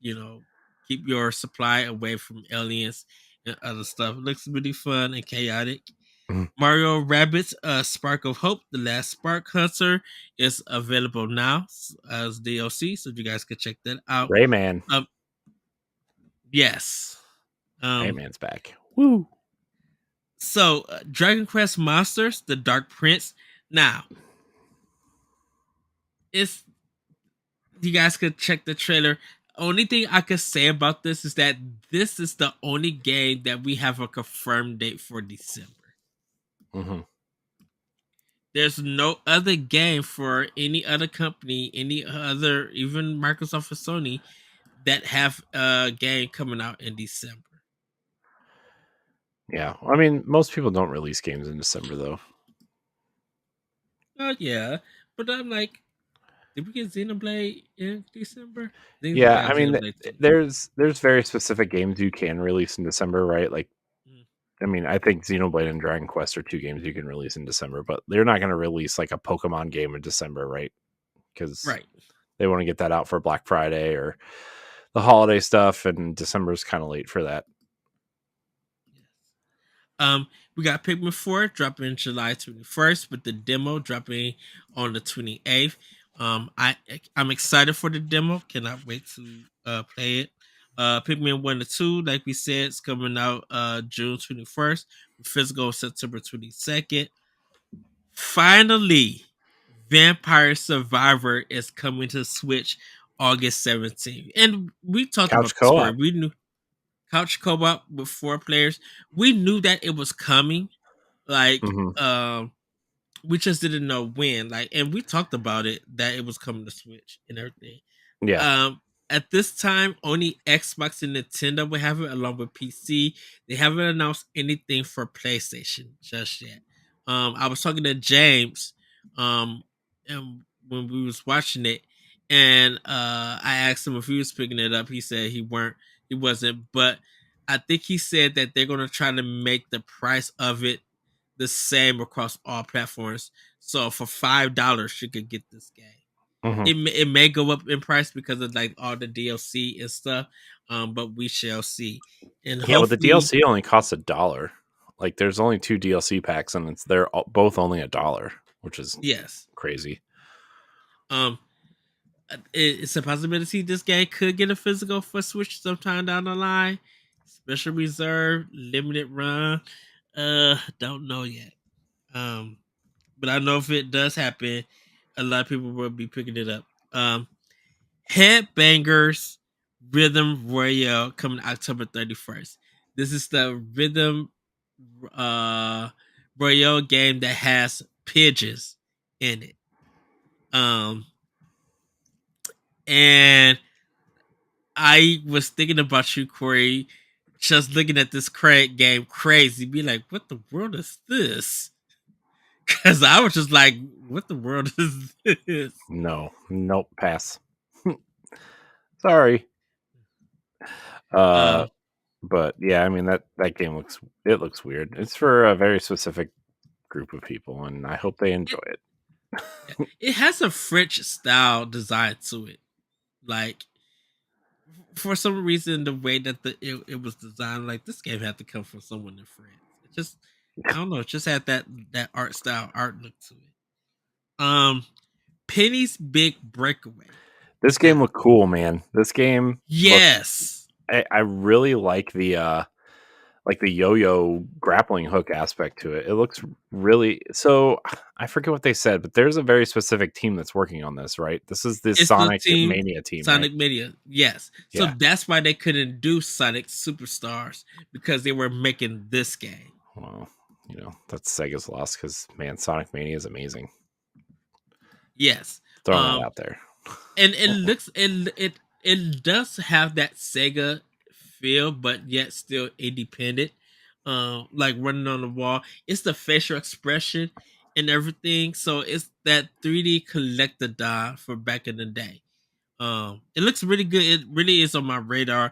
[SPEAKER 2] you know keep your supply away from aliens and other stuff. It looks really fun and chaotic.
[SPEAKER 1] Mhm.
[SPEAKER 2] Mario Rabbids Spark of Hope, The Last Spark Hunter is available now as DLC, so you guys can check that out.
[SPEAKER 1] Rayman.
[SPEAKER 2] Um, yes. Um,
[SPEAKER 1] Rayman's back. Woo.
[SPEAKER 2] so Dragon Quest Monsters, The Dark Prince. Now, if you guys could check the trailer, only thing I could say about this is that this is the only game that we have a confirmed date for December.
[SPEAKER 1] Hmm.
[SPEAKER 2] There's no other game for any other company, any other, even Microsoft or Sony, that have a game coming out in December.
[SPEAKER 1] Yeah. I mean, most people don't release games in December though.
[SPEAKER 2] Oh yeah, but I'm like, did we get Xenoblade in December? I think we
[SPEAKER 1] Yeah,
[SPEAKER 2] got
[SPEAKER 1] I mean,
[SPEAKER 2] Xenoblade too.
[SPEAKER 1] there's very specific games you can release in December, right? Like,
[SPEAKER 2] Mm.
[SPEAKER 1] I mean, I think Xenoblade and Dragon Quest are two games you can release in December, but they're not going to release like a Pokemon game in December, right? Because
[SPEAKER 2] Right.
[SPEAKER 1] they want to get that out for Black Friday or the holiday stuff, and December is kind of late for that.
[SPEAKER 2] Yes. We got Pikmin 4 dropping July 21st, with the demo dropping on the 28th. I'm excited for the demo. Cannot wait to play it. Pikmin 1 and 2, like we said, is coming out June 21st, with physical September 22nd. Finally, Vampire Survivor is coming to Switch August 17th. And we talked
[SPEAKER 1] Couch
[SPEAKER 2] about the story.
[SPEAKER 1] co-op.
[SPEAKER 2] We knew couch co-op with 4 players. We knew that it was coming. Like,
[SPEAKER 1] Hmm.
[SPEAKER 2] we just didn't know when. Like, and we talked about it that it was coming to Switch and everything.
[SPEAKER 1] Yeah.
[SPEAKER 2] Um, at this time, only Xbox and Nintendo will have it, along with PC. They haven't announced anything for PlayStation just yet. I was talking to James, and when we was watching it, and I asked him if he was picking it up. He said he wasn't, but I think he said that they're gonna try to make the price of it the same across all platforms. So for $5, you could get this game.
[SPEAKER 1] Hmm.
[SPEAKER 2] It may go up in price because of like all the DLC and stuff, but we shall see. And
[SPEAKER 1] Yeah, but the
[SPEAKER 2] hopefully,
[SPEAKER 1] DLC only costs $1. Like, there's only 2 DLC packs, and they're both only $1, which is
[SPEAKER 2] yes,
[SPEAKER 1] crazy.
[SPEAKER 2] um, it's a possibility this game could get a physical for Switch sometime down the line. Special reserve, limited run. Don't know yet. Um, but I know if it does happen, a lot of people will be picking it up. Headbangers Rhythm Royale coming October 31st. This is the Rhythm uh Royale game that has pigeons in it. Um and I was thinking about you, Corey, just looking at this game crazy, be like, what the world is this? Because I was just like, what the world is this?
[SPEAKER 1] No, nope, pass. Sorry.
[SPEAKER 2] Uh,
[SPEAKER 1] But yeah, I mean that game looks weird. It's for a very specific group of people, and I hope they enjoy
[SPEAKER 2] it,
[SPEAKER 1] it.
[SPEAKER 2] it has a French style design to it. Like, for some reason, the way that it was designed, like, this game had to come from someone in France. It just, I don't know, it just had that art look to it. Penny's Big Breakaway.
[SPEAKER 1] This game
[SPEAKER 2] Now,
[SPEAKER 1] looked cool, man. This game looked.
[SPEAKER 2] yes,
[SPEAKER 1] I really like the yo-yo grappling hook aspect to it. It looks really so. I forget what they said, but there's a very specific team that's working on this, right? This is the
[SPEAKER 2] it's the
[SPEAKER 1] Sonic
[SPEAKER 2] team
[SPEAKER 1] Mania team, right?
[SPEAKER 2] Sonic Mania. Yes, so
[SPEAKER 1] Yeah.
[SPEAKER 2] that's why they couldn't do Sonic Superstars, because they were making this game.
[SPEAKER 1] Well, that's Sega's loss because, man, Sonic Mania is amazing.
[SPEAKER 2] Yes.
[SPEAKER 1] Throwing that out there.
[SPEAKER 2] And it does have that Sega feel, but yet still independent. Like running on the wall. It's the facial expression and everything. So it's that 3D collector die for back in the day. It looks really good. It really is on my radar.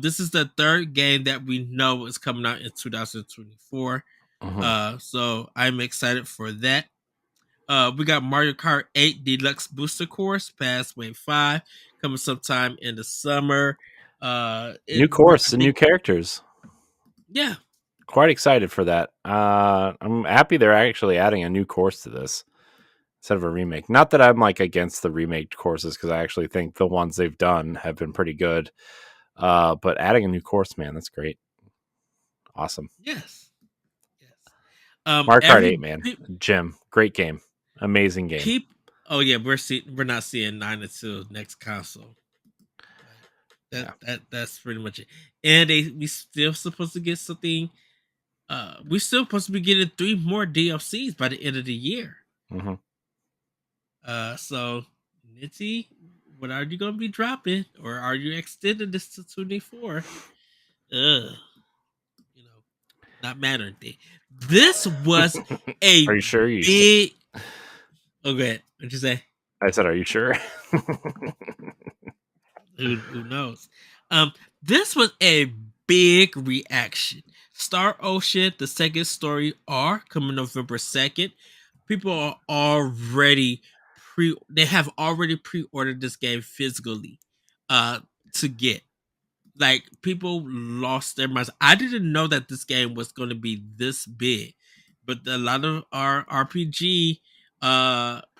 [SPEAKER 2] This is the third game that we know is coming out in 2024.
[SPEAKER 1] Mhm.
[SPEAKER 2] So I'm excited for that. We got Mario Kart 8 Deluxe Booster Course, Pass Wave 5, coming sometime in the summer.
[SPEAKER 1] New course and new characters.
[SPEAKER 2] Yeah.
[SPEAKER 1] Quite excited for that. I'm happy they're actually adding a new course to this instead of a remake. Not that I'm like against the remake courses, because I actually think the ones they've done have been pretty good. But adding a new course, man, that's great. Awesome.
[SPEAKER 2] Yes. Yes.
[SPEAKER 1] Mario Kart 8,
[SPEAKER 2] Every
[SPEAKER 1] man. Jim, great game. Amazing game.
[SPEAKER 2] peop. Oh yeah, we're not seeing 9 until next console. That's pretty much it. And we still supposed to get something. We still supposed to be getting 3 more DLCs by the end of the year.
[SPEAKER 1] Mm-hmm.
[SPEAKER 2] So Nitty, what are you gonna be dropping, or are you extending this to 24? You know, not mattering thing. This was a
[SPEAKER 1] Are you sure?
[SPEAKER 2] big. Oh, go ahead. What'd you say?
[SPEAKER 1] I said, are you sure?
[SPEAKER 2] Who knows? This was a big reaction. Star Ocean, the second story R, coming November 2nd. People are already they have already pre-ordered this game physically to get. like people lost their minds. I didn't know that this game was going to be this big, but a lot of our RPG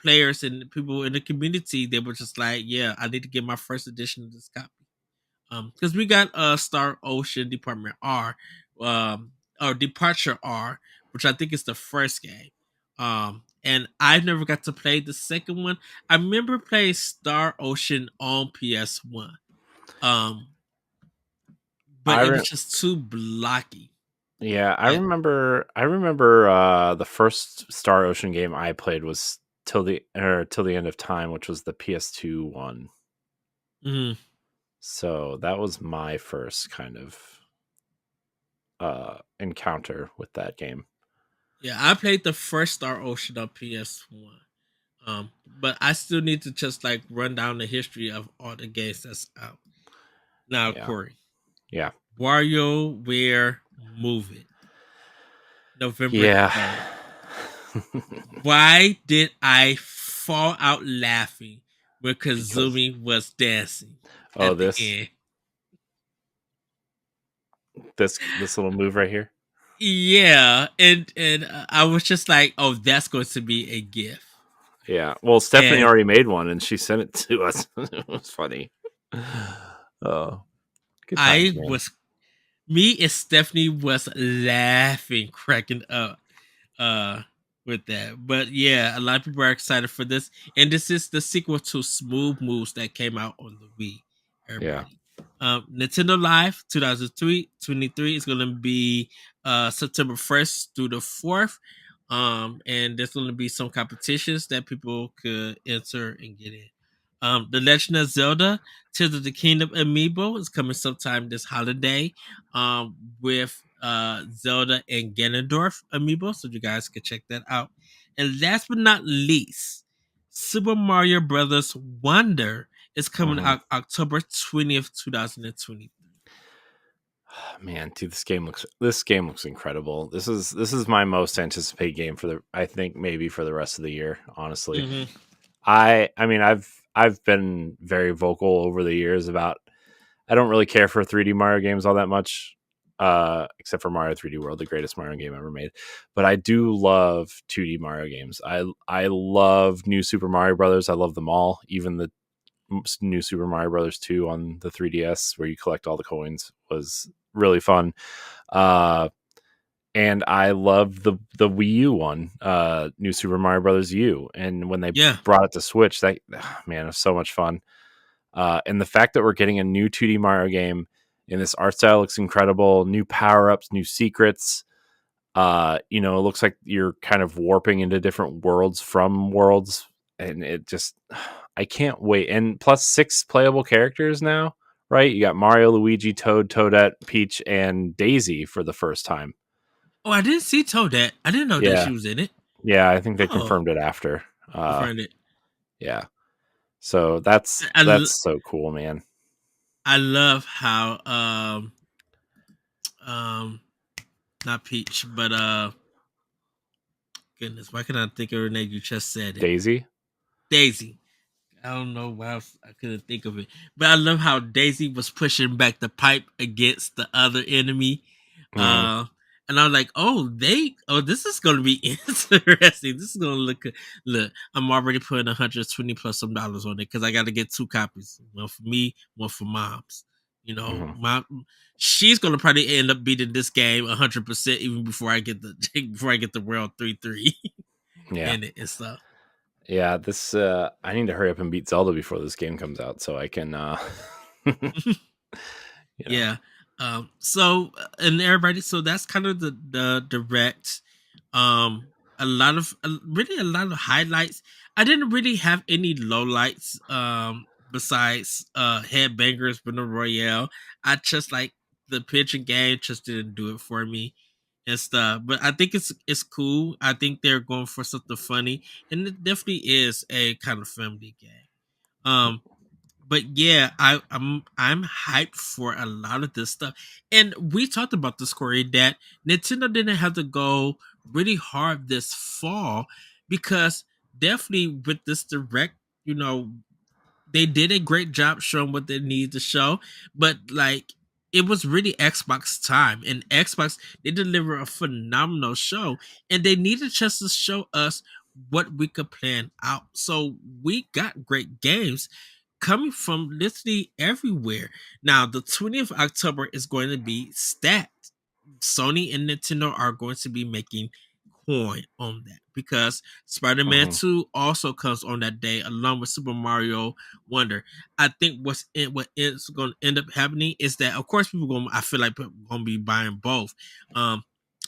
[SPEAKER 2] players and people in the community, they were just like, yeah, I need to get my first edition of this copy. Because we got Star Ocean Department R, or Departure R, which I think is the first game. And I never got to play the second one. I remember playing Star Ocean on PS1. Um, but
[SPEAKER 1] I
[SPEAKER 2] it
[SPEAKER 1] re-
[SPEAKER 2] was just too blocky.
[SPEAKER 1] yeah, I
[SPEAKER 2] And
[SPEAKER 1] remember. I remember the first Star Ocean game I played was till the end of time, which was the PS2 one.
[SPEAKER 2] mhm.
[SPEAKER 1] So that was my first kind of encounter with that game.
[SPEAKER 2] Yeah, I played the first Star Ocean on PS1. But I still need to just like run down the history of all the games that's out. Now,
[SPEAKER 1] Yeah,
[SPEAKER 2] Corey,
[SPEAKER 1] yeah,
[SPEAKER 2] WarioWare Move It, November
[SPEAKER 1] yeah.
[SPEAKER 2] 3rd. Why did I fall out laughing when
[SPEAKER 1] Because
[SPEAKER 2] Kazumi was dancing
[SPEAKER 1] oh,
[SPEAKER 2] at the
[SPEAKER 1] this
[SPEAKER 2] end?
[SPEAKER 1] this little move right here.
[SPEAKER 2] Yeah, and I was just like, "Oh, that's going to be a gift."
[SPEAKER 1] Yeah. Well, Stephanie
[SPEAKER 2] And
[SPEAKER 1] already made one, and she sent it to us. It was funny. Oh, good times,
[SPEAKER 2] I
[SPEAKER 1] man.
[SPEAKER 2] was, me and Stephanie was laughing, cracking up, uh, with that. But yeah, a lot of people are excited for this, and this is the sequel to Smooth Moves that came out on the Wii.
[SPEAKER 1] Yeah.
[SPEAKER 2] Everybody, Nintendo Live 2023 is going to be September 1st through the 4th. And there's going to be some competitions that people could enter and get in. The Legend of Zelda Tears of the Kingdom amiibo is coming sometime this holiday, with Zelda and Ganondorf amiibo, so you guys can check that out. And last but not least, Super Mario Brothers Wonder is coming
[SPEAKER 1] Mhm.
[SPEAKER 2] out October 20th, 2023.
[SPEAKER 1] Man, dude, this game looks incredible. This is my most anticipated game for the I think maybe for the rest of the year, honestly.
[SPEAKER 2] Mm-hmm.
[SPEAKER 1] I mean I've been very vocal over the years about I don't really care for 3D Mario games all that much, except for Mario 3D World, the greatest Mario game ever made. But I do love 2D Mario games. I love New Super Mario Brothers. I love them all, even the New Super Mario Brothers 2 on the 3DS, where you collect all the coins, was really fun. Uh, and I love the Wii U one, New Super Mario Brothers U. And when they
[SPEAKER 2] Yeah.
[SPEAKER 1] brought it to Switch, that man, it was so much fun. And the fact that we're getting a new 2D Mario game and this art style looks incredible, new power ups, new secrets. It looks like you're kind of warping into different worlds from worlds, and it just, I can't wait. And plus 6 playable characters now, right? You got Mario, Luigi, Toad, Toadette, Peach, and Daisy for the first time.
[SPEAKER 2] Oh, I didn't see Toadette. I didn't know that
[SPEAKER 1] Yeah,
[SPEAKER 2] she was in it.
[SPEAKER 1] yeah, I think they
[SPEAKER 2] Oh,
[SPEAKER 1] confirmed it after.
[SPEAKER 2] I find it.
[SPEAKER 1] Yeah, so that's so cool, man.
[SPEAKER 2] I love how um not Peach, but goodness, why can I think of her name? You just said it.
[SPEAKER 1] Daisy.
[SPEAKER 2] Daisy. I don't know why I couldn't think of it, but I love how Daisy was pushing back the pipe against the other enemy,
[SPEAKER 1] Mhm.
[SPEAKER 2] uh, and I was like, this is going to be interesting. This is going to look. I'm already putting 120 plus some dollars on it because I got to get 2 copies, one for me, one for mom's.
[SPEAKER 1] Mhm.
[SPEAKER 2] She's going to probably end up beating this game 100% even before I get the before I get the World 3
[SPEAKER 1] Yeah.
[SPEAKER 2] in it and stuff.
[SPEAKER 1] Yeah, this I need to hurry up and beat Zelda before this game comes out so I can you know.
[SPEAKER 2] Yeah. And everybody, so that's kind of the direct. A lot of really a lot of highlights. I didn't really have any lowlights. Besides Headbangers Battle Royale, I just like the pitching game just didn't do it for me and stuff. But I think it's cool. I think they're going for something funny, and it definitely is a kind of family game. Um, but yeah, I'm hyped for a lot of this stuff. And we talked about this, Corey, that Nintendo didn't have to go really hard this fall because definitely with this direct, they did a great job showing what they need to show. But like it was really Xbox time, and Xbox, they deliver a phenomenal show, and they needed just to show us what we could plan out. So we got great games coming from literally everywhere. Now, the 20th of October is going to be stacked. Sony and Nintendo are going to be making coin on that because Spider-Man
[SPEAKER 1] Mhm.
[SPEAKER 2] 2 also comes on that day along with Super Mario Wonder. I think what is going to end up happening is that of course people going I feel like people going to be buying both. Um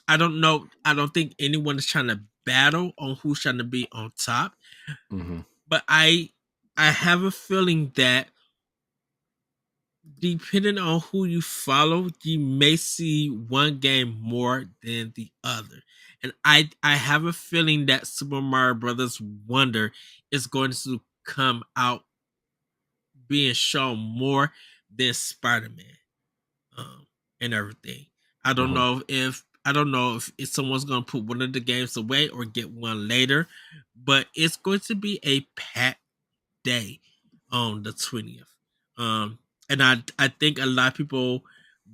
[SPEAKER 2] I don't know. I don't think anyone is trying to battle on who's trying to be on top,
[SPEAKER 1] Mhm.
[SPEAKER 2] but I have a feeling that depending on who you follow, you may see one game more than the other. And I have a feeling that Super Mario Brothers Wonder is going to come out being shown more than Spider-Man and everything.
[SPEAKER 1] Mhm.
[SPEAKER 2] I don't know if someone's gonna put one of the games away or get one later, but it's going to be a packed day on the 20th. And I think a lot of people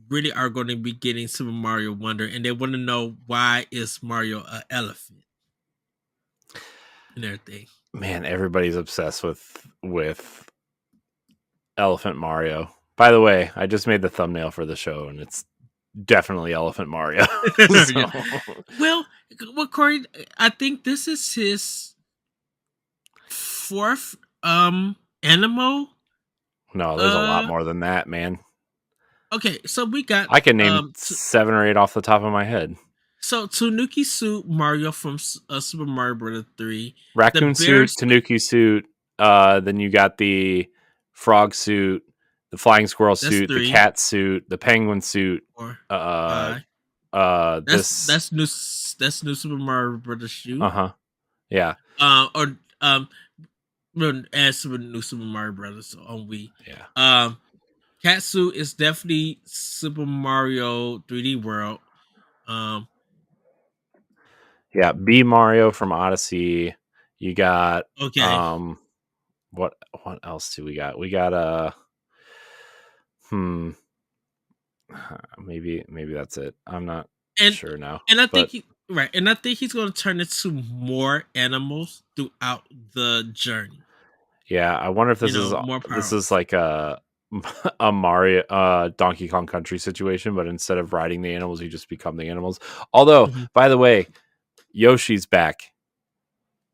[SPEAKER 2] really are going to be getting Super Mario Wonder, and they want to know why is Mario an elephant and everything.
[SPEAKER 1] Man, everybody's obsessed with Elephant Mario. By the way, I just made the thumbnail for the show, and it's definitely Elephant Mario.
[SPEAKER 2] Yeah.
[SPEAKER 1] So,
[SPEAKER 2] Well, Corey, I think this is his fourth animal.
[SPEAKER 1] no, there's a lot
[SPEAKER 2] Uh,
[SPEAKER 1] more than that, man.
[SPEAKER 2] okay, so we got
[SPEAKER 1] I can name 7 or 8 off the top of my head.
[SPEAKER 2] so Tanuki Suit Mario from Super Mario Bros. 3, the
[SPEAKER 1] Raccoon
[SPEAKER 2] bear
[SPEAKER 1] suit,
[SPEAKER 2] suit.
[SPEAKER 1] Tanuki suit, then you got the frog suit, the flying squirrel
[SPEAKER 2] That's
[SPEAKER 1] suit, the
[SPEAKER 2] 3
[SPEAKER 1] cat suit, the penguin suit,
[SPEAKER 2] or
[SPEAKER 1] uh
[SPEAKER 2] 5. That's
[SPEAKER 1] this
[SPEAKER 2] that's new. That's new Super Mario Brothers shoe.
[SPEAKER 1] uh-huh. Yeah.
[SPEAKER 2] Or as Super New Super Mario Brothers on Wii.
[SPEAKER 1] Yeah.
[SPEAKER 2] Katsu is definitely Super Mario 3D World. Um,
[SPEAKER 1] Yeah, B Mario from Odyssey. You got
[SPEAKER 2] okay,
[SPEAKER 1] um what else do we got? We got hmm maybe that's it. I'm not
[SPEAKER 2] and
[SPEAKER 1] sure now.
[SPEAKER 2] and I think
[SPEAKER 1] But
[SPEAKER 2] and I think he's going to turn into more animals throughout the journey.
[SPEAKER 1] yeah, I wonder if
[SPEAKER 2] You know, more
[SPEAKER 1] this
[SPEAKER 2] power
[SPEAKER 1] is
[SPEAKER 2] ups.
[SPEAKER 1] like a Mario Donkey Kong Country situation, but instead of riding the animals, you just become the animals. Although,
[SPEAKER 2] Mhm.
[SPEAKER 1] by the way, Yoshi's back.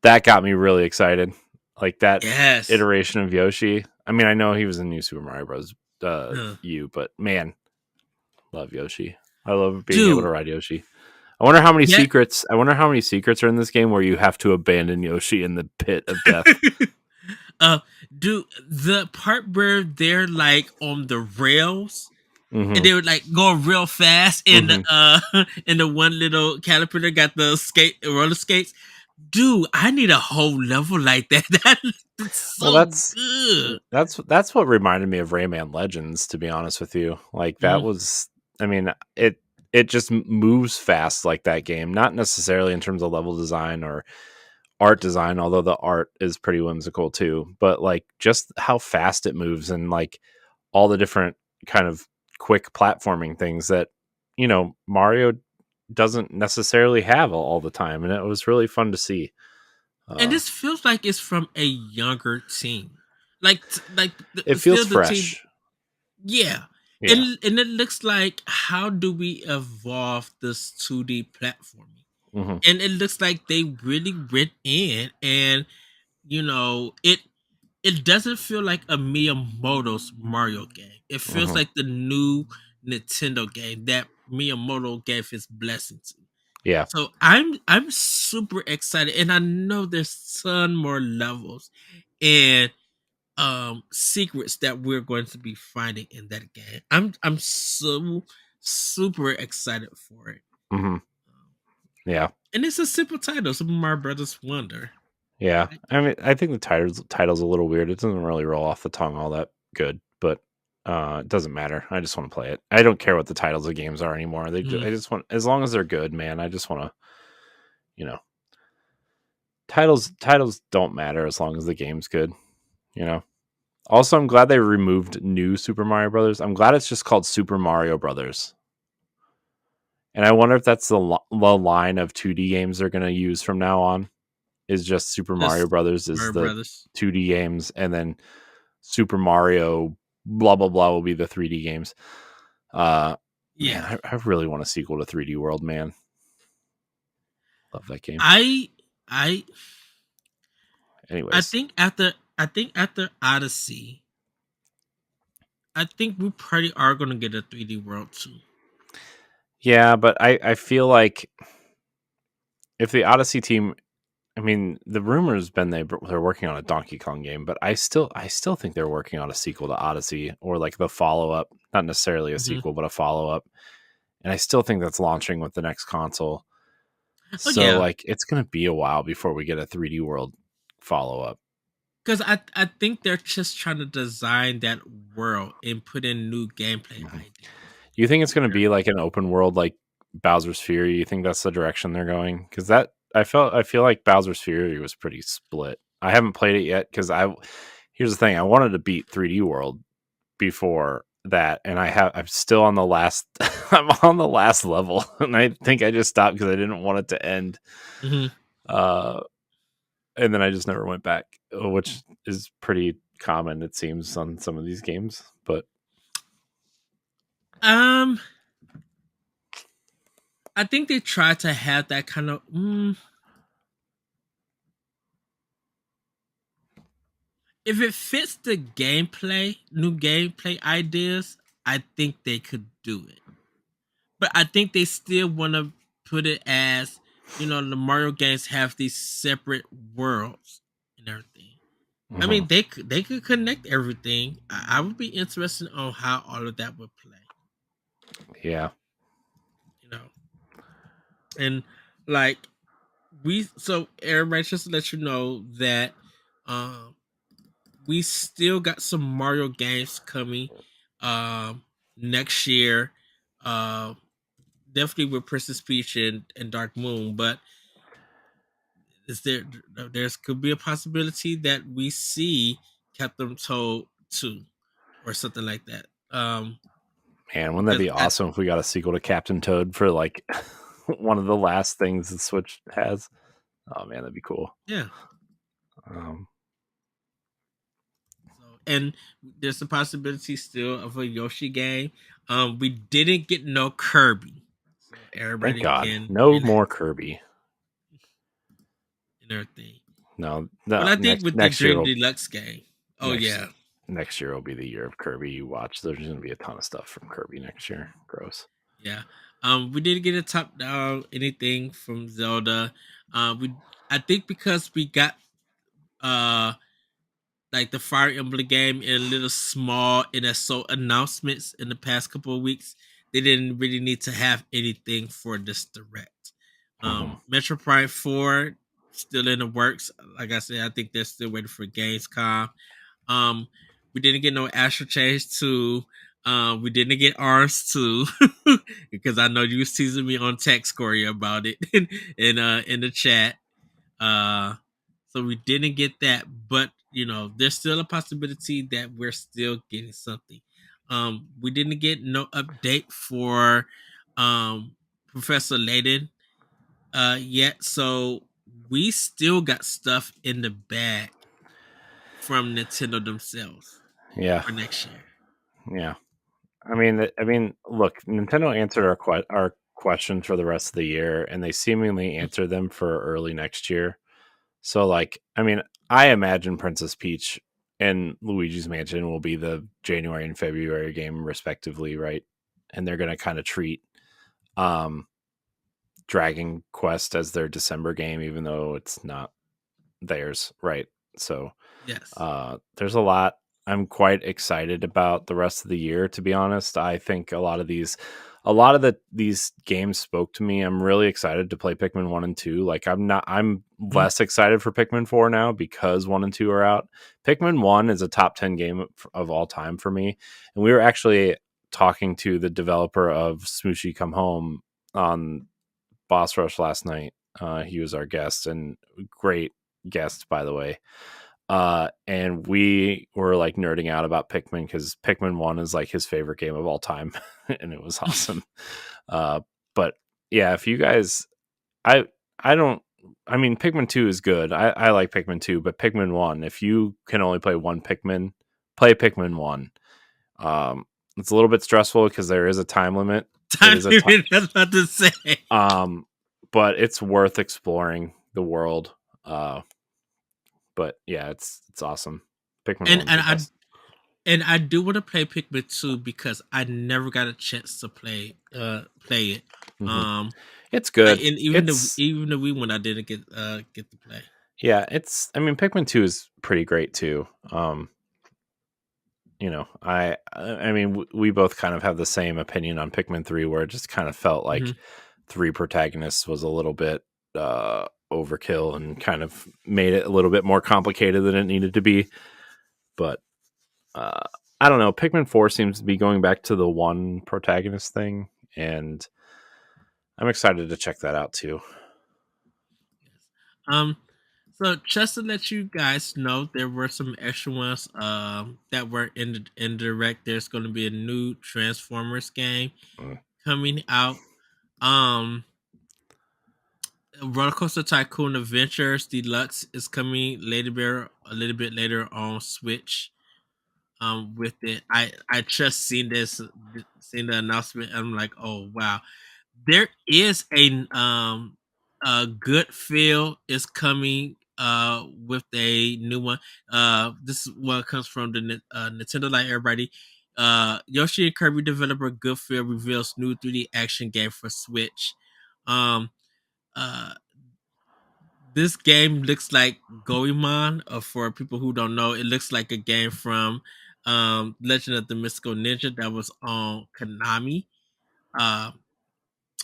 [SPEAKER 1] That got me really excited. Like that
[SPEAKER 2] Yes,
[SPEAKER 1] iteration of Yoshi. I mean, I know he was in New Super Mario Bros.
[SPEAKER 2] uh,
[SPEAKER 1] U, but man, love Yoshi. I love being able to
[SPEAKER 2] dude.
[SPEAKER 1] ride Yoshi. I wonder how many
[SPEAKER 2] Yeah.
[SPEAKER 1] secrets. I wonder how many secrets are in this game where you have to abandon Yoshi in the pit of death.
[SPEAKER 2] uh, dude, the part where they're like on the rails and
[SPEAKER 1] Mm-hmm.
[SPEAKER 2] they would like go real fast and
[SPEAKER 1] Mm-hmm.
[SPEAKER 2] and the one little caterpillar got the roller skates. Dude, I need a whole level like that. That's
[SPEAKER 1] Well,
[SPEAKER 2] so good.
[SPEAKER 1] that's what reminded me of Rayman Legends. To be honest with you, like that
[SPEAKER 2] Mhm,
[SPEAKER 1] was. I mean, it just moves fast like that game. Not necessarily in terms of level design or art design, although the art is pretty whimsical too. But like just how fast it moves and like all the different kind of quick platforming things that Mario doesn't necessarily have all the time, and it was really fun to see.
[SPEAKER 2] and
[SPEAKER 1] Uh,
[SPEAKER 2] this feels like it's from a younger team, like
[SPEAKER 1] it feels
[SPEAKER 2] still the team.
[SPEAKER 1] fresh.
[SPEAKER 2] Yeah,
[SPEAKER 1] Yeah.
[SPEAKER 2] and it looks like how do we evolve this 2D platforming?
[SPEAKER 1] Hmm.
[SPEAKER 2] And it looks like they really went in, and it doesn't feel like a Miyamoto's Mario game. It feels
[SPEAKER 1] Hmm.
[SPEAKER 2] like the new Nintendo game that Miyamoto gave his blessing to.
[SPEAKER 1] Yeah.
[SPEAKER 2] So I'm super excited, and I know there's ton more levels and secrets that we're going to be finding in that game. I'm so super excited for it.
[SPEAKER 1] Hmm. Yeah.
[SPEAKER 2] And it's a simple title, Super Mario Brothers Wonder.
[SPEAKER 1] Yeah.
[SPEAKER 2] Right?
[SPEAKER 1] I mean, I think the title's a little weird. It doesn't really roll off the tongue all that good, but it doesn't matter. I just want to play it. I don't care what the titles of games are anymore.
[SPEAKER 2] Mm.
[SPEAKER 1] I just want, as long as they're good, man. I just want to, you know, titles don't matter as long as the game's good. You know. Also, I'm glad they removed New Super Mario Brothers. I'm glad it's just called Super Mario Brothers. And I wonder if that's the line of 2D games they're going to use from now on. Is just Super Mario
[SPEAKER 2] Just
[SPEAKER 1] Brothers is
[SPEAKER 2] Mario
[SPEAKER 1] the
[SPEAKER 2] Brothers.
[SPEAKER 1] 2D games, and then Super Mario blah blah blah will be the 3D games. Man,
[SPEAKER 2] Yeah.
[SPEAKER 1] I really want a sequel to 3D World, man. Love that game.
[SPEAKER 2] I I
[SPEAKER 1] Anyways,
[SPEAKER 2] I think after Odyssey, I think we probably are gonna get a 3D World too.
[SPEAKER 1] yeah, but I feel like if the Odyssey team, I mean, the rumor's been they're working on a Donkey Kong game, but I still think they're working on a sequel to Odyssey or like the follow up, not necessarily a
[SPEAKER 2] Hmm.
[SPEAKER 1] sequel, but a follow up. And I still think that's launching with the next console.
[SPEAKER 2] Oh
[SPEAKER 1] So
[SPEAKER 2] yeah,
[SPEAKER 1] like it's gonna be a while before we get a 3D World follow up.
[SPEAKER 2] because I think they're just trying to design that world and put in new gameplay
[SPEAKER 1] Mm-hmm.
[SPEAKER 2] ideas.
[SPEAKER 1] You think it's gonna be like an open world like Bowser's Fury? You think that's the direction they're going? Because that I feel like Bowser's Fury was pretty split. I haven't played it yet because I here's the thing, I wanted to beat 3D World before that, and I'm still on the last I'm on the last level, and I think I just stopped because I didn't want it to end.
[SPEAKER 2] Hmm.
[SPEAKER 1] Uh, and then I just never went back, which is pretty common, it seems, on some of these games. But
[SPEAKER 2] Um, I think they try to have that kind of. If it fits the gameplay, new gameplay ideas, I think they could do it. But I think they still want to put it as, the Mario games have these separate worlds and everything. I
[SPEAKER 1] mhm,
[SPEAKER 2] mean, they could connect everything. I would be interested on how all of that would play.
[SPEAKER 1] yeah,
[SPEAKER 2] You know, and like so everybody, just to let you know that um we still got some Mario games coming um next year. Uh Definitely with Princess Peach and Dark Moon, but is there's could be a possibility that we see Captain Toad 2 or something like that.
[SPEAKER 1] man, wouldn't that
[SPEAKER 2] Because
[SPEAKER 1] be awesome if we got a sequel to Captain Toad for like one of the last things the Switch has? Oh man, that'd be cool.
[SPEAKER 2] yeah.
[SPEAKER 1] Um,
[SPEAKER 2] So and there's a possibility still of a Yoshi game. We didn't get no Kirby. So
[SPEAKER 1] thank
[SPEAKER 2] everybody
[SPEAKER 1] God,
[SPEAKER 2] can
[SPEAKER 1] no
[SPEAKER 2] relax
[SPEAKER 1] more Kirby.
[SPEAKER 2] and everything.
[SPEAKER 1] No,
[SPEAKER 2] But
[SPEAKER 1] no,
[SPEAKER 2] I think with the Dream Deluxe game, oh
[SPEAKER 1] next
[SPEAKER 2] yeah,
[SPEAKER 1] next year will be the year of Kirby. You watch. There's going to be a ton of stuff from Kirby next year. Gross.
[SPEAKER 2] yeah. We didn't get a top down anything from Zelda. We I think because we got uh like the Fire Emblem game in a little small and as so announcements in the past couple of weeks, they didn't really need to have anything for this direct.
[SPEAKER 1] Hmm.
[SPEAKER 2] Metro Prime 4 still in the works. Like I said, I think they're still waiting for Gamescom. Um, we didn't get no Astral Change 2. We didn't get Arms 2 because I know you was teasing me on text, Corey, about it in the chat. Uh, so we didn't get that, but there's still a possibility that we're still getting something. We didn't get no update for Professor Layton yet, so we still got stuff in the bag from Nintendo themselves
[SPEAKER 1] Yeah,
[SPEAKER 2] for next year.
[SPEAKER 1] yeah. Look, Nintendo answered our questions for the rest of the year, and they seemingly answered them for early next year. So, like, I imagine Princess Peach and Luigi's Mansion will be the January and February game, respectively, right? And they're going to kind of treat um, Dragon Quest as their December game, even though it's not theirs, right? So,
[SPEAKER 2] Yes.
[SPEAKER 1] there's a lot. I'm quite excited about the rest of the year, to be honest. I think a lot of these games spoke to me. I'm really excited to play Pikmin 1 and 2. Like I'm
[SPEAKER 2] Mhm.
[SPEAKER 1] less excited for Pikmin 4 now because 1 and 2 are out. Pikmin 1 is a top 10 game of all time for me. And we were actually talking to the developer of Smooshy Come Home on Boss Rush last night. He was our guest, and great guest, by the way. And we were like nerding out about Pikmin because Pikmin 1 is like his favorite game of all time, and it was awesome. But yeah, if you guys, I I don't. I mean, Pikmin 2 is good. I like Pikmin 2, but Pikmin 1, if you can only play one Pikmin, play Pikmin 1. It's a little bit stressful because there is a time limit. It
[SPEAKER 2] Time
[SPEAKER 1] is a
[SPEAKER 2] period. I was about to say.
[SPEAKER 1] but it's worth exploring the world. But yeah, it's awesome. Pikmin
[SPEAKER 2] And
[SPEAKER 1] 1's
[SPEAKER 2] and
[SPEAKER 1] the
[SPEAKER 2] I
[SPEAKER 1] best.
[SPEAKER 2] and I do want to play Pikmin 2 because I never got a chance to play it.
[SPEAKER 1] Hmm.
[SPEAKER 2] Um
[SPEAKER 1] It's good.
[SPEAKER 2] and
[SPEAKER 1] It's
[SPEAKER 2] even the Wii one I didn't get to play.
[SPEAKER 1] yeah, I mean, Pikmin 2 is pretty great too. I mean, we both kind of have the same opinion on Pikmin 3, where it just kind of felt like
[SPEAKER 2] Mhm.
[SPEAKER 1] 3 protagonists was a little bit overkill and kind of made it a little bit more complicated than it needed to be. But uh, I don't know. Pikmin 4 seems to be going back to the one protagonist thing, and I'm excited to check that out too.
[SPEAKER 2] Um so just to let you guys know, there were some extra ones that were in direct. There's going to be a new Transformers game
[SPEAKER 1] Mm.
[SPEAKER 2] coming out. Um Roller Coaster Tycoon Adventures Deluxe is coming a little bit later on Switch. With it, I just seen the announcement. And I'm like, oh wow, there is a good feel is coming with a new one. This is what comes from the Nintendo Light. Everybody, Yoshi and Kirby developer Goodfeel reveals new 3D action game for Switch. Um, uh, this game looks like Goemon. For people who don't know, it looks like a game from Legend of the Mystical Ninja that was on Konami. Uh,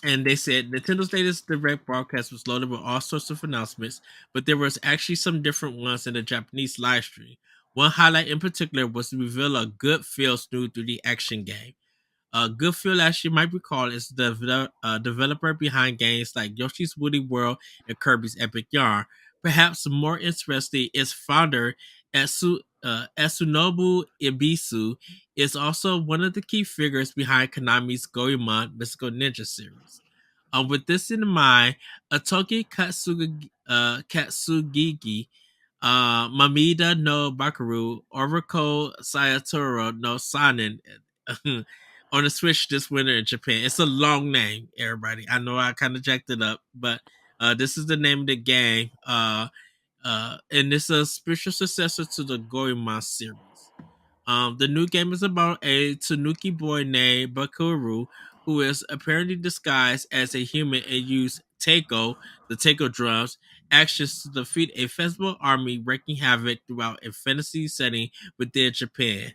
[SPEAKER 2] and they said Nintendo's latest direct broadcast was loaded with all sorts of announcements, but there was actually some different ones in the Japanese live stream. One highlight in particular was to reveal a good feels new 3D action game. Goodfield, as you might recall, is the developer behind games like Yoshi's Woody World and Kirby's Epic Yarn. Perhaps more interesting, its founder, Esunobu Ibisu, is also one of the key figures behind Konami's Goemon Mystical Ninja series. With this in mind, Atoki Katsugigi, Mamida no Bakaru, Oracle Sayatoro no Sanin, on the Switch this winter in Japan. It's a long name, everybody. I know I kind of jacked it up, but this is the name of the game. And it's a spiritual successor to the Goemon series. The new game is about a Tanuki boy named Bakuru who is apparently disguised as a human and use Taiko, the Taiko drums, actions to defeat a festival army wreaking havoc throughout a fantasy setting within Japan.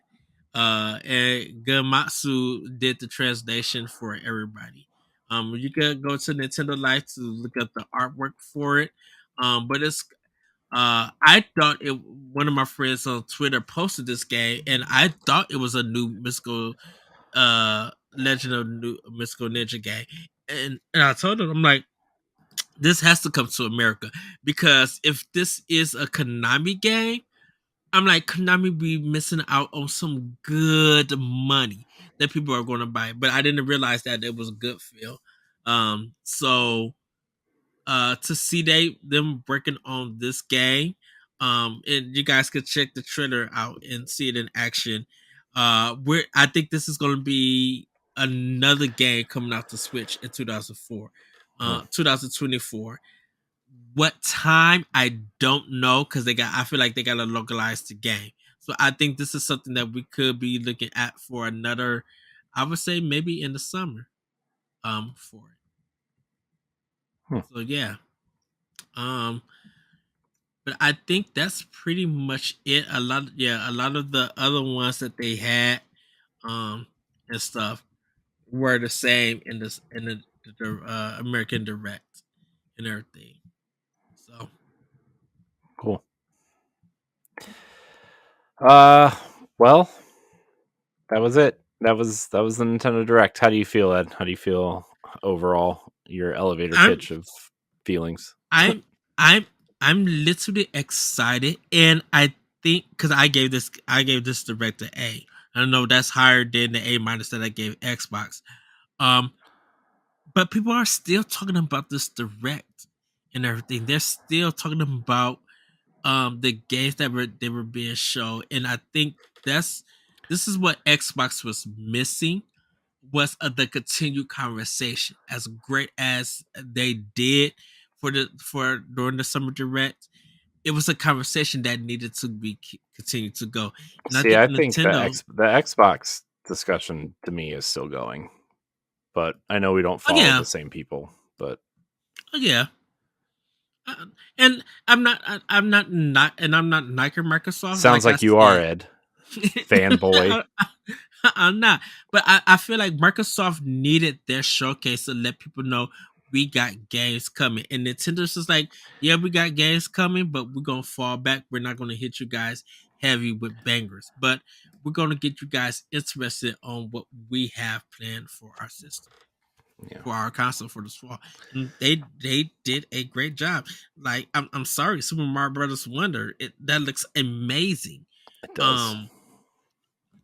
[SPEAKER 2] And Gamatsu did the translation for everybody. You can go to Nintendo Life to look up the artwork for it. But it's I thought it. One of my friends on Twitter posted this game, and I thought it was a new mystical, Legend of New Mystical Ninja game. And I told him, I'm like, this has to come to America because if this is a Konami game, I'm like, Konami be missing out on some good money that people are going to buy. But I didn't realize that it was a good feel. So to see them working on this game, and you guys could check the trailer out and see it in action. I think this is going to be another game coming out to Switch in
[SPEAKER 1] Hmm.
[SPEAKER 2] 2024. What time I don't know because I feel like they got to localize the game. So I think this is something that we could be looking at for another. I would say maybe in the summer. For it.
[SPEAKER 1] Hmm.
[SPEAKER 2] So yeah. Um, but I think that's pretty much it. A lot of the other ones that they had, and stuff were the same in the American Direct and everything. So
[SPEAKER 1] Cool. Uh, well, that was it. That was the Nintendo Direct. How do you feel, Ed? How do you feel overall? Your elevator
[SPEAKER 2] I'm
[SPEAKER 1] pitch of feelings.
[SPEAKER 2] I'm I'm I'm literally excited, and I think because I gave this direct an A. I know that's higher than the A minus that I gave Xbox. Um, but people are still talking about this direct and everything. They're still talking about the games that they were being shown, and I think this is what Xbox was missing, was the continued conversation. As great as they did for during the summer direct, it was a conversation that needed to be continued to go. And I
[SPEAKER 1] See,
[SPEAKER 2] think
[SPEAKER 1] I think
[SPEAKER 2] Nintendo,
[SPEAKER 1] the Xbox discussion to me is still going, but I know we don't
[SPEAKER 2] oh
[SPEAKER 1] follow
[SPEAKER 2] yeah,
[SPEAKER 1] the same people. But
[SPEAKER 2] oh yeah. And I'm not, and I'm not Nike Microsoft.
[SPEAKER 1] sounds
[SPEAKER 2] Like I
[SPEAKER 1] like you are,
[SPEAKER 2] said,
[SPEAKER 1] Ed, fanboy.
[SPEAKER 2] I'm not. But I feel like Microsoft needed their showcase to let people know we got games coming. And Nintendo's just like, yeah, we got games coming, but we're going to fall back. We're not going to hit you guys heavy with bangers. But we're going to get you guys interested on what we have planned for our system.
[SPEAKER 1] Yeah.
[SPEAKER 2] For our console for this fall. And they did a great job. Like, I'm sorry, Super Mario Brothers Wonder, that looks amazing.
[SPEAKER 1] It does.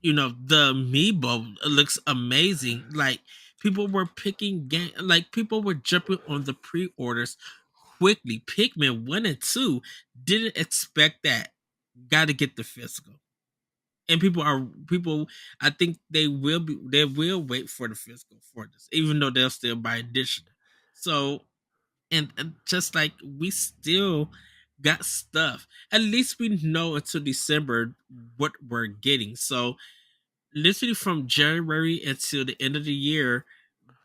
[SPEAKER 2] You know, the amiibo looks amazing. Like, people were picking game, like people were jumping on the pre-orders quickly. Pikmin 1 and 2 didn't expect that. Got to get the physical. And people I think they will wait for the physical for this, even though they'll still buy additional. So, and just like we still got stuff. At least we know until December what we're getting. So literally from January until the end of the year,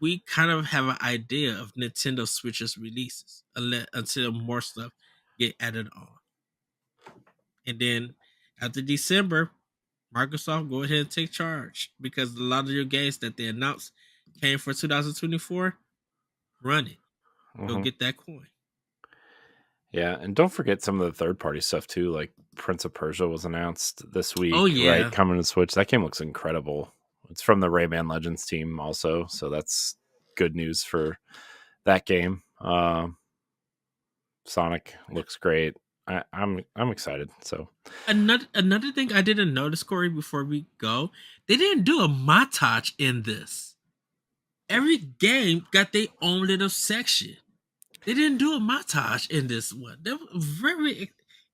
[SPEAKER 2] we kind of have an idea of Nintendo Switch's releases until more stuff get added on. And then after December, Microsoft, go ahead and take charge, because a lot of your games that they announced came for 2024. Run it. Go get that coin.
[SPEAKER 1] Yeah, and don't forget some of the third-party stuff too. Like Prince of Persia was announced this week,
[SPEAKER 2] Oh yeah,
[SPEAKER 1] right? Coming to Switch. That game looks incredible. It's from the Rayman Legends team, also, so that's good news for that game. Sonic looks great. I'm excited. So
[SPEAKER 2] another thing I didn't notice, Corey, before we go, they didn't do a montage in this. Every game got their own little section. They didn't do a montage in this one. That was very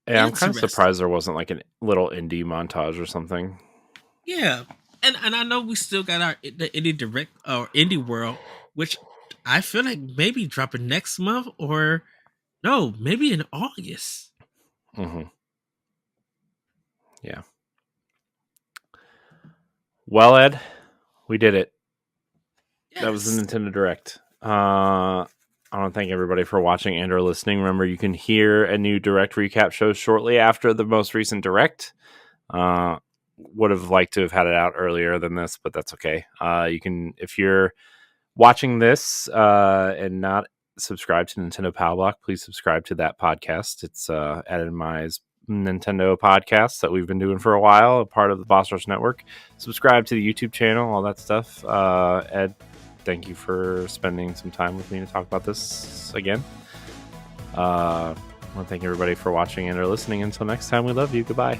[SPEAKER 1] yeah, I'm kind of surprised there wasn't like a little indie montage or something.
[SPEAKER 2] Yeah, and I know we still got the indie direct or indie world, which I feel like maybe dropping next month, or no, maybe in August.
[SPEAKER 1] Mm-hmm. Yeah. Well, Ed, we did it. Yes. That was the Nintendo Direct. I want to thank everybody for watching and or listening. Remember, you can hear a new Direct recap show shortly after the most recent Direct. Would have liked to have had it out earlier than this, but that's okay. You can, if you're watching this and not subscribed to Nintendo Power Block, please subscribe to that podcast. It's Ed and Mai's Nintendo podcast that we've been doing for a while, a part of the Boss Rush Network. Subscribe to the YouTube channel, all that stuff. Ed, thank you for spending some time with me to talk about this again. I want to thank everybody for watching and or listening. Until next time, we love you. Goodbye.